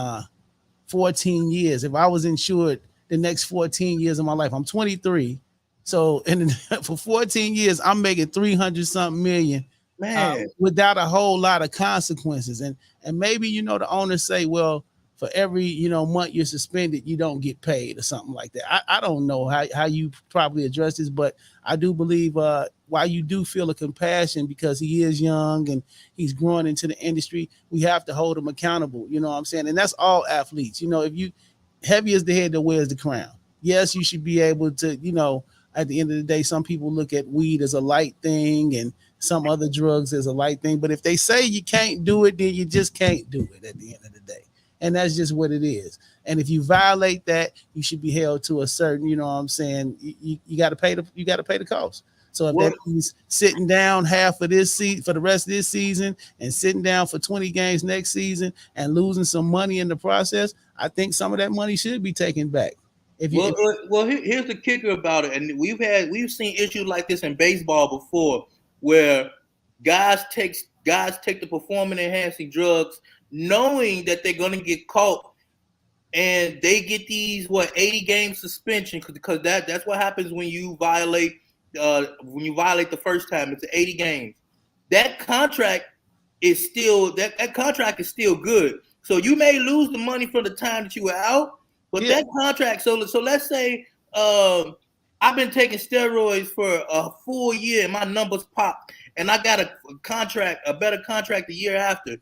14 years. If I was insured the next 14 years of my life, I'm 23. So for 14 years, I'm making 300 something million, man, without a whole lot of consequences. And maybe, the owners say, well, for every, month you're suspended, you don't get paid or something like that. I don't know how you probably address this, but I do believe while you do feel a compassion because he is young and he's growing into the industry, we have to hold him accountable. You know what I'm saying? And that's all athletes. If you heavy is the head that wears the crown. Yes, you should be able to, at the end of the day, some people look at weed as a light thing and some other drugs as a light thing. But if they say you can't do it, then you just can't do it at the end of the day. And that's just what it is. And if you violate that, you should be held to a certain, you got to pay the cost. So if that means sitting down half of this season for the rest of this season and sitting down for 20 games next season and losing some money in the process, I think some of that money should be taken back. Here's the kicker about it, and we've seen issues like this in baseball before, where guys take the performance enhancing drugs, knowing that they're going to get caught, and they get these 80 game suspension because that's what happens when you violate the first time. It's 80 games. That contract is still that contract is still good. So you may lose the money for the time that you were out, but that contract. So let's say I've been taking steroids for a full year and my numbers pop, and I got a better contract the year after.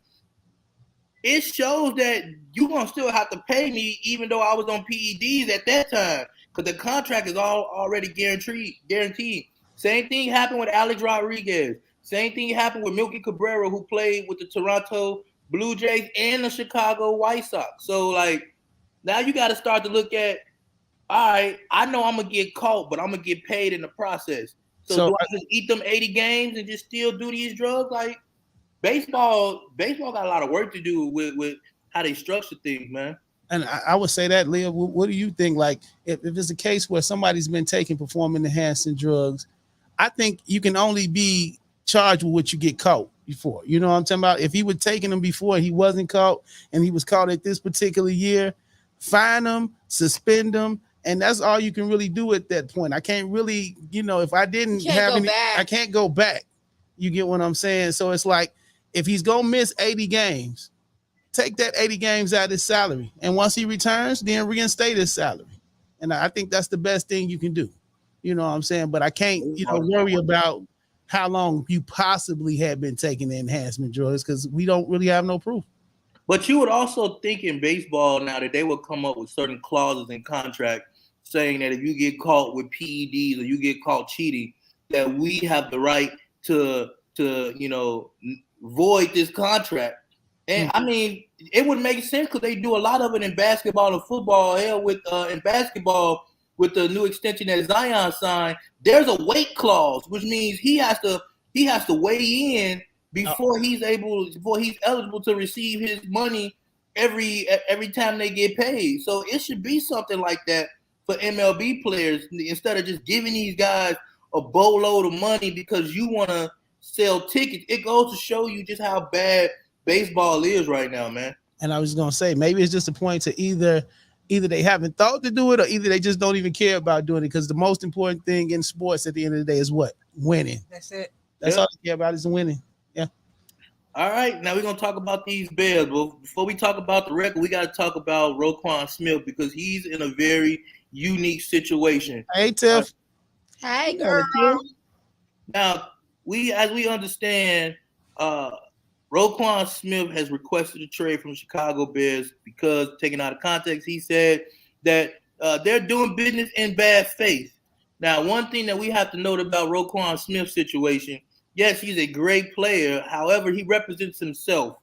It shows that you're going to still have to pay me even though I was on PEDs at that time because the contract is already guaranteed. Same thing happened with Alex Rodriguez. Same thing happened with Melky Cabrera, who played with the Toronto Blue Jays and the Chicago White Sox. So, now you got to start to look at, all right, I know I'm going to get caught, but I'm going to get paid in the process. So do I just eat them 80 games and just still do these drugs? Baseball got a lot of work to do with how they structure things, man. And I would say that, Leah, what do you think? If it's a case where somebody's been taking performance enhancing drugs, I think you can only be charged with what you get caught before. You know what I'm talking about? If he was taking them before and he wasn't caught and he was caught at this particular year, fine him, suspend him, and that's all you can really do at that point. I can't really, if I didn't have any, I can't go back. You get what I'm saying? So it's like, if he's going to miss 80 games, take that 80 games out of his salary. And once he returns, then reinstate his salary. And I think that's the best thing you can do. You know what I'm saying? But I can't, worry about how long you possibly have been taking the enhancement drugs because we don't really have no proof. But you would also think in baseball now that they would come up with certain clauses in contract saying that if you get caught with PEDs or you get caught cheating, that we have the right to void this contract. And I mean, it would make sense because they do a lot of it in basketball and football. Hell, in basketball, with the new extension that Zion signed, there's a weight clause, which means he has to weigh in before he's eligible to receive his money every time they get paid. So it should be something like that for MLB players, instead of just giving these guys a boatload of money because you want to sell tickets. It goes to show you just how bad baseball is right now, man. And I was gonna say, maybe it's just a point to either they haven't thought to do it, or either they just don't even care about doing it. Because the most important thing in sports at the end of the day is what? Winning. That's it. That's all they care about is winning. Yeah. All right, now we're gonna talk about these Bears. But before we talk about the record, we got to talk about Roquan Smith, because he's in a very unique situation. Hey, Tiff. Hey, girl. Now, as we understand, Roquan Smith has requested a trade from Chicago Bears because, taken out of context, he said that they're doing business in bad faith. Now, one thing that we have to note about Roquan Smith's situation, yes, he's a great player. However, he represents himself.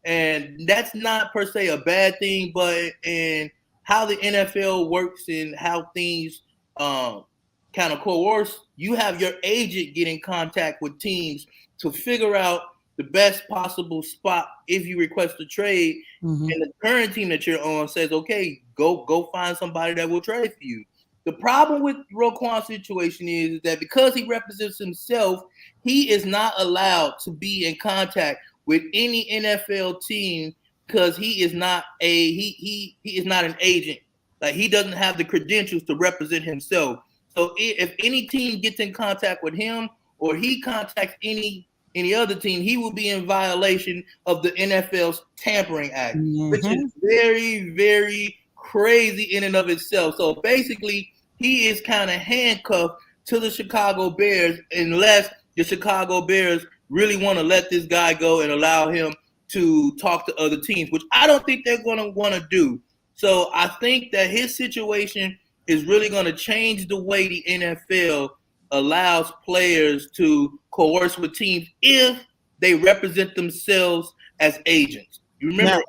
And that's not per se a bad thing, but in how the NFL works and how things kind of coerce, you have your agent get in contact with teams to figure out the best possible spot if you request a trade. Mm-hmm. And the current team that you're on says, okay, go find somebody that will trade for you. The problem with Roquan's situation is that because he represents himself, he is not allowed to be in contact with any NFL team because he is not he is not an agent. Like, he doesn't have the credentials to represent himself. So if any team gets in contact with him, or he contacts any other team, he will be in violation of the NFL's Tampering Act, mm-hmm. which is very, very crazy in and of itself. So basically, he is kind of handcuffed to the Chicago Bears unless the Chicago Bears really want to let this guy go and allow him to talk to other teams, which I don't think they're going to want to do. So I think that his situation is really going to change the way the NFL allows players to coerce with teams if they represent themselves as agents. You remember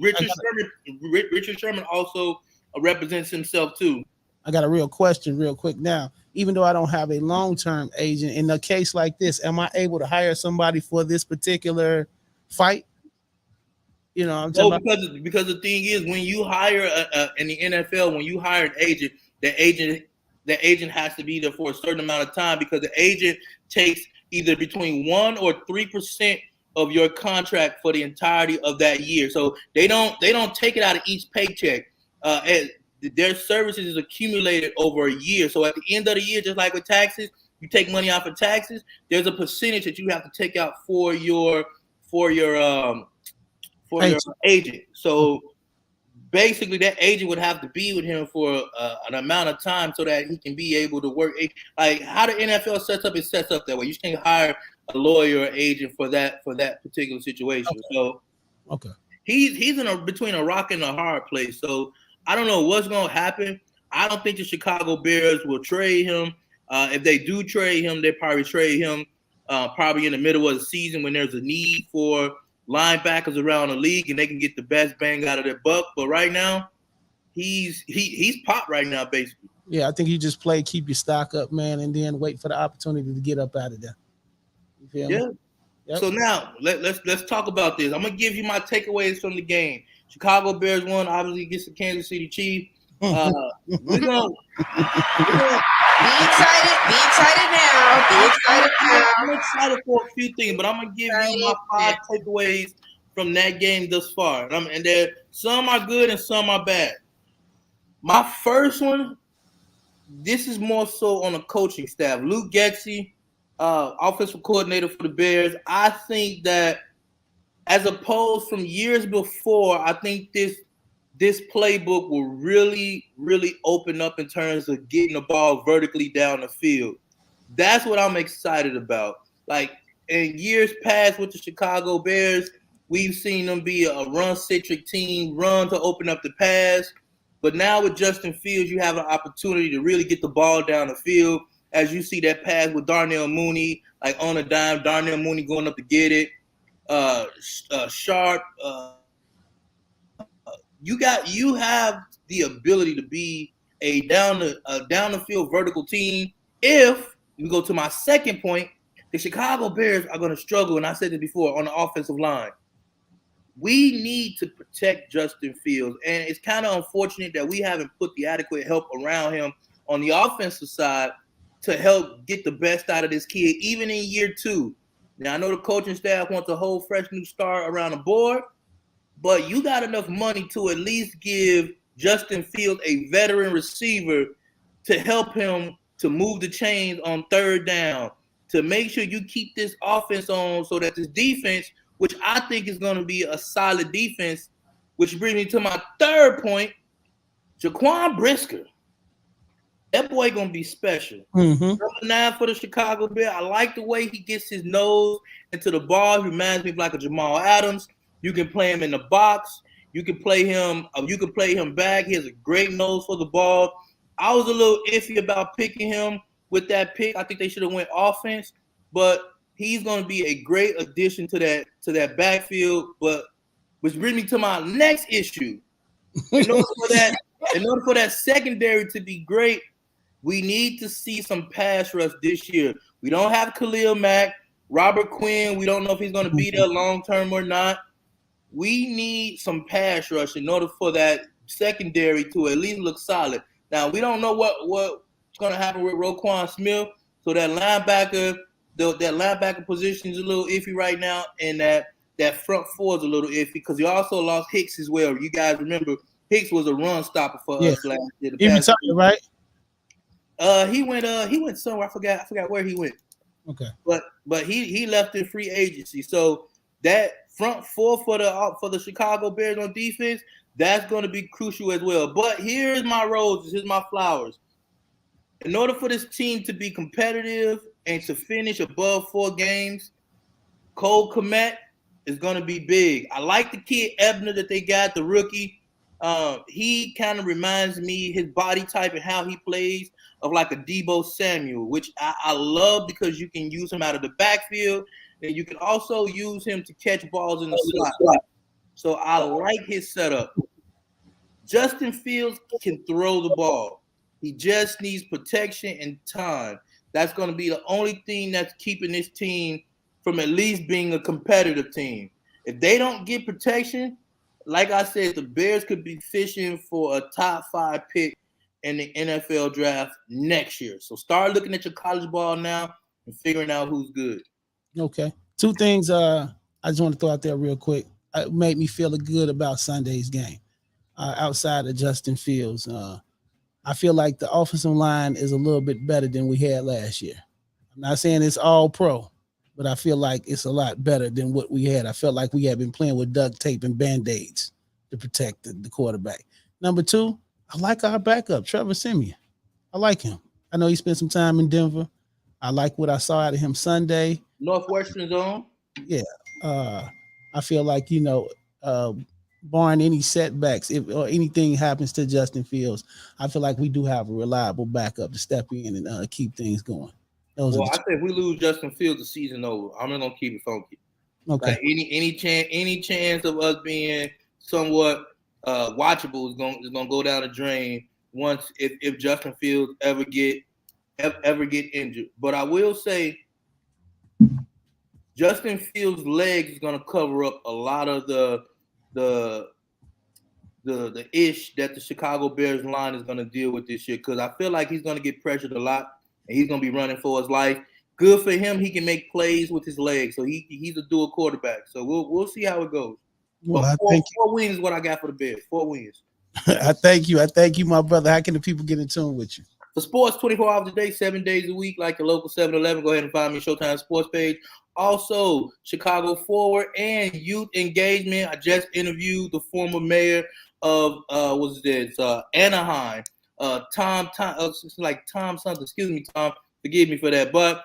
Richard Sherman also represents himself too. I got a real question real quick now. Even though I don't have a long-term agent, in a case like this, am I able to hire somebody for this particular fight? You know, I'm talking about, because the thing is, when you hire in the NFL, when you hire an agent, the agent has to be there for a certain amount of time, because the agent takes either between 1% or 3% of your contract for the entirety of that year. So they don't take it out of each paycheck. Their services is accumulated over a year. So at the end of the year, just like with taxes, you take money out for taxes. There's a percentage that you have to take out for your agent. So basically, that agent would have to be with him for an amount of time so that he can be able to work. Like how the NFL sets up, it sets up that way. You can't hire a lawyer or agent for that particular situation. Okay. So he's in between a rock and a hard place. So I don't know what's going to happen. I don't think the Chicago Bears will trade him. If they do trade him, they probably trade him probably in the middle of the season when there's a need for linebackers around the league and they can get the best bang out of their buck. But right now, he's popped right now, basically. Yeah, I think you just play, keep your stock up, man, and then wait for the opportunity to get up out of there. You feel me? Yep. So now let's talk about this. I'm gonna give you my takeaways from the game. Chicago Bears won, obviously against the Kansas City Chiefs. We're gonna be excited now. I'm excited for a few things, but I'm gonna give you my 5 takeaways from that game thus far. And there some are good and some are bad. My first one, this is more so on a coaching staff. Luke Getsy, offensive coordinator for the Bears. I think that as opposed from years before, I think this playbook will really, really open up in terms of getting the ball vertically down the field. That's what I'm excited about. Like in years past with the Chicago Bears, we've seen them be a run-centric team, run to open up the pass. But now with Justin Fields, you have an opportunity to really get the ball down the field. As you see that pass with Darnell Mooney, like on a dime, Darnell Mooney going up to get it. Sharp. You have the ability to be a down the field vertical team. If we go to my second point, the Chicago Bears are going to struggle, and I said this before, on the offensive line. We need to protect Justin Fields, and it's kind of unfortunate that we haven't put the adequate help around him on the offensive side to help get the best out of this kid, even in year 2. Now, I know the coaching staff wants a whole fresh new start around the board, but you got enough money to at least give Justin Fields a veteran receiver to help him to move the chains on third down, to make sure you keep this offense on so that this defense, which I think is going to be a solid defense, which brings me to my third point, Jaquan Brisker. That boy going to be special. Number 9 for the Chicago Bears. I like the way he gets his nose into the ball. He reminds me of like a Jamal Adams. You can play him in the box. You can play him back. He has a great nose for the ball. I was a little iffy about picking him with that pick. I think they should have went offense, but he's going to be a great addition to that backfield. But which brings me to my next issue. In order for that secondary to be great, we need to see some pass rush this year. We don't have Khalil Mack, Robert Quinn. We don't know if he's going to be there long term or not. We need some pass rush in order for that secondary to at least look solid. Now, we don't know what's going to happen with Roquan Smith. So that linebacker position is a little iffy right now, and that front four is a little iffy because you also lost Hicks as well. You guys remember Hicks was a run stopper for us last year. He retired, right? He went somewhere. I forgot where he went. Okay. But he left in free agency. So that front four for the Chicago Bears on defense, that's going to be crucial as well. But here's my roses, here's my flowers. In order for this team to be competitive and to finish above 4 games, Cole Kmet is going to be big. I like the kid Ebner that they got, the rookie. He kind of reminds me, his body type and how he plays, of like a Deebo Samuel, which I love because you can use him out of the backfield and you can also use him to catch balls in the slot. So I like his setup. Justin Fields can throw the ball. He just needs protection and time. That's going to be the only thing that's keeping this team from at least being a competitive team. If they don't get protection, like I said, the Bears could be fishing for a top 5 pick in the NFL draft next year. So start looking at your college ball now and figuring out who's good. Okay. 2 things I just want to throw out there real quick. It made me feel good about Sunday's game. Outside of Justin Fields, I feel like the offensive line is a little bit better than we had last year. I'm not saying it's all pro, but I feel like it's a lot better than what we had. I felt like we had been playing with duct tape and Band-Aids to protect the quarterback. Number 2, I like our backup, Trevor Siemian. I like him. I know he spent some time in Denver. I like what I saw out of him Sunday. Northwestern zone. Yeah. I feel like, barring any setbacks, or anything happens to Justin Fields, I feel like we do have a reliable backup to step in and keep things going. I think if we lose Justin Fields, the season over. I'm not gonna keep it funky. Okay. Like any chance of us being somewhat watchable is gonna go down the drain once if Justin Fields ever get injured. But I will say, Justin Fields' legs is gonna cover up a lot of the ish that the Chicago Bears line is going to deal with this year, because I feel like he's going to get pressured a lot and he's going to be running for his life. Good for him. He can make plays with his legs, so he's a dual quarterback. So we'll see how it goes. Well, 4 wins is what I got for the Bears. 4 wins. I thank you, my brother. How can the people get in tune with you? For sports 24 hours a day, 7 days a week, like the local 7-Eleven, go ahead and find me Showtime Sports page. Also, Chicago Forward and Youth Engagement. I just interviewed the former mayor of Anaheim, Tom something. Excuse me, Tom. Forgive me for that. But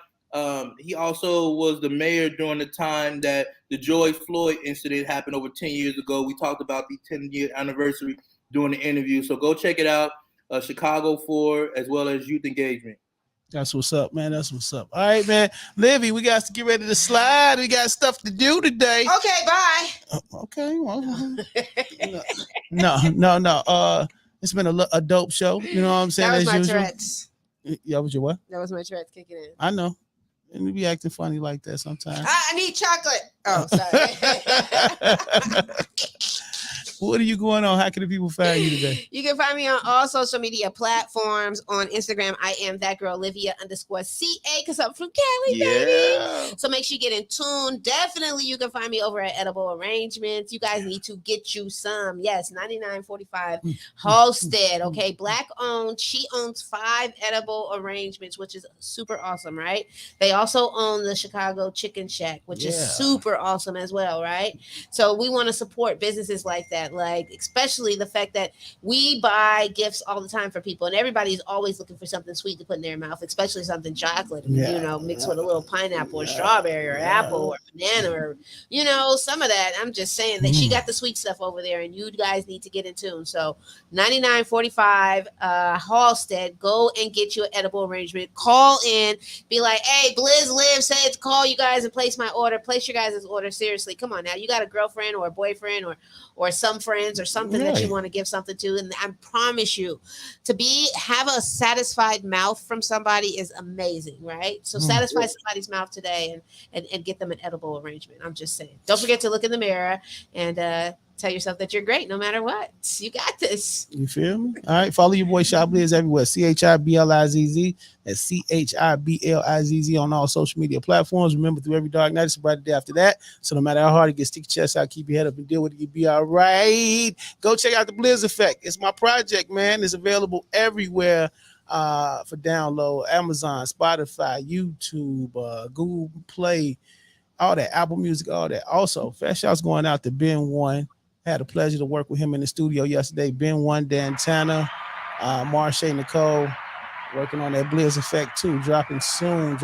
he also was the mayor during the time that the George Floyd incident happened over 10 years ago. We talked about the 10-year anniversary during the interview. So go check it out. Chicago Forward as well as Youth Engagement. That's what's up, man. That's what's up. All right, man. Livy, we got to get ready to slide. We got stuff to do today. Okay, bye. Okay. Well, no. It's been a dope show. You know what I'm saying? That was as my usual. Tourette's. Yeah, was your what? That was my Tourette's kicking in. I know. And you be acting funny like that sometimes. I need chocolate. Oh, sorry. What are you going on? How can the people find you today? You can find me on all social media platforms. On Instagram, I am that girl Olivia_CA because I'm from Cali, baby. So make sure you get in tune. Definitely, you can find me over at Edible Arrangements. You guys need to get you some. Yes, 9945 Halstead. Okay, Black owned. She owns 5 Edible Arrangements, which is super awesome, right? They also own the Chicago Chicken Shack, which is super awesome as well, right? So we want to support businesses like that. Like, especially the fact that we buy gifts all the time for people, and everybody's always looking for something sweet to put in their mouth, especially something chocolate, mixed with a little pineapple or strawberry or apple or banana or, some of that. I'm just saying that she got the sweet stuff over there, and you guys need to get in tune. So 9945 Halstead, go and get you an edible arrangement. Call in, be like, hey, Blizz Liv said to call you guys and place my order. Place your guys' order. Seriously, come on now. You got a girlfriend or a boyfriend or some friends or something that you want to give something to, and I promise you, to have a satisfied mouth from somebody is amazing, right? So satisfy somebody's mouth today and get them an edible arrangement. I'm just saying. Don't forget to look in the mirror and tell yourself that you're great no matter what. You got this. You feel me? All right. Follow your boy Chiblizz everywhere. Chiblizz. That's Chiblizz on all social media platforms. Remember, through every dark night, it's a brighter day after that. So no matter how hard it gets, stick your chest out, keep your head up, and deal with it. You'll be all right. Go check out the Blizz Effect. It's my project, man. It's available everywhere for download. Amazon, Spotify, YouTube, Google Play, all that. Apple Music, all that. Also, fast shouts going out to Ben One. Had a pleasure to work with him in the studio yesterday. Ben One, Dan Tanner, Marsha Nicole, working on that Blizz Effect too. Dropping soon,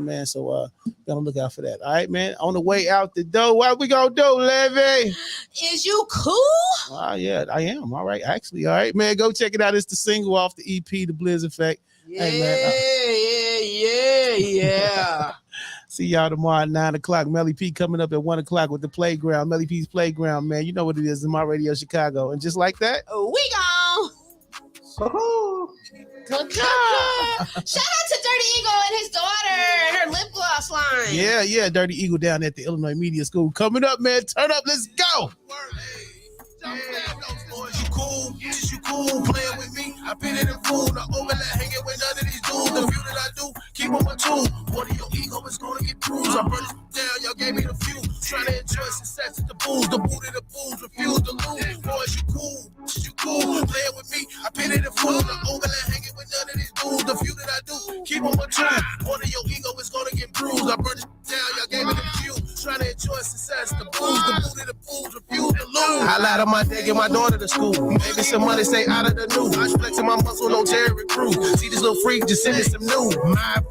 man. So gonna look out for that. All right, man. On the way out the door, what we gonna do, Levy? Is you cool? Yeah, I am. All right, actually, all right, man. Go check it out. It's the single off the EP, the Blizz Effect. Yeah, hey, man, yeah. See y'all tomorrow at 9 o'clock. Melly P coming up at 1 o'clock with the Playground. Melly P's Playground, man. You know what it is in my radio Chicago. And just like that, we go. Good job. Shout out to Dirty Eagle and his daughter and her lip gloss line. Yeah. Dirty Eagle down at the Illinois Media School. Coming up, man. Turn up. Let's go. You cool, playing with me. I been in the food, I overlap, hanging with none of these dudes. The view that I do, keep on my tool. One of your ego is gonna get bruised. I burn it down, y'all gave me the few. Trying to enjoy success at the booze, the boot of the booze, refuse to lose. Boys, you cool, playing with me. I been in the food, I overlap, hanging with none of these dudes. The view that I do, keep on my tool. One of your ego is gonna get bruised. I burn it down, y'all gave me the few. Trying to enjoy success, the booze, the boot of the booze, refuse to lose. I lied on my day, get my daughter to school. Maybe some money stay out of the news. I flexing my muscle, no Jerry Crew. See this little freak, just send me some news. My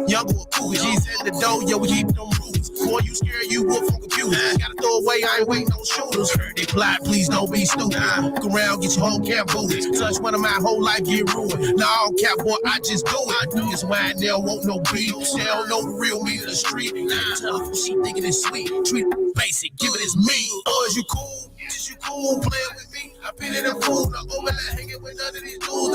young boy cool, G's in the dough, yo, we keep them rules. Boy, you scared, you wolf on computer. Gotta throw away, I ain't waiting no shooters. Heard they plot, please don't be stupid. Look around, get your whole camp booted. Touch one of my whole life, get ruined. Nah, cap boy, I just do it. It's why they don't want no beef. They don't know the real me of the street. Tough, she thinking it's sweet. Treat it basic, give it as me. Oh, is you cool? Is you cool playing with me? I been in the food, I overlap, hanging with none of these dudes.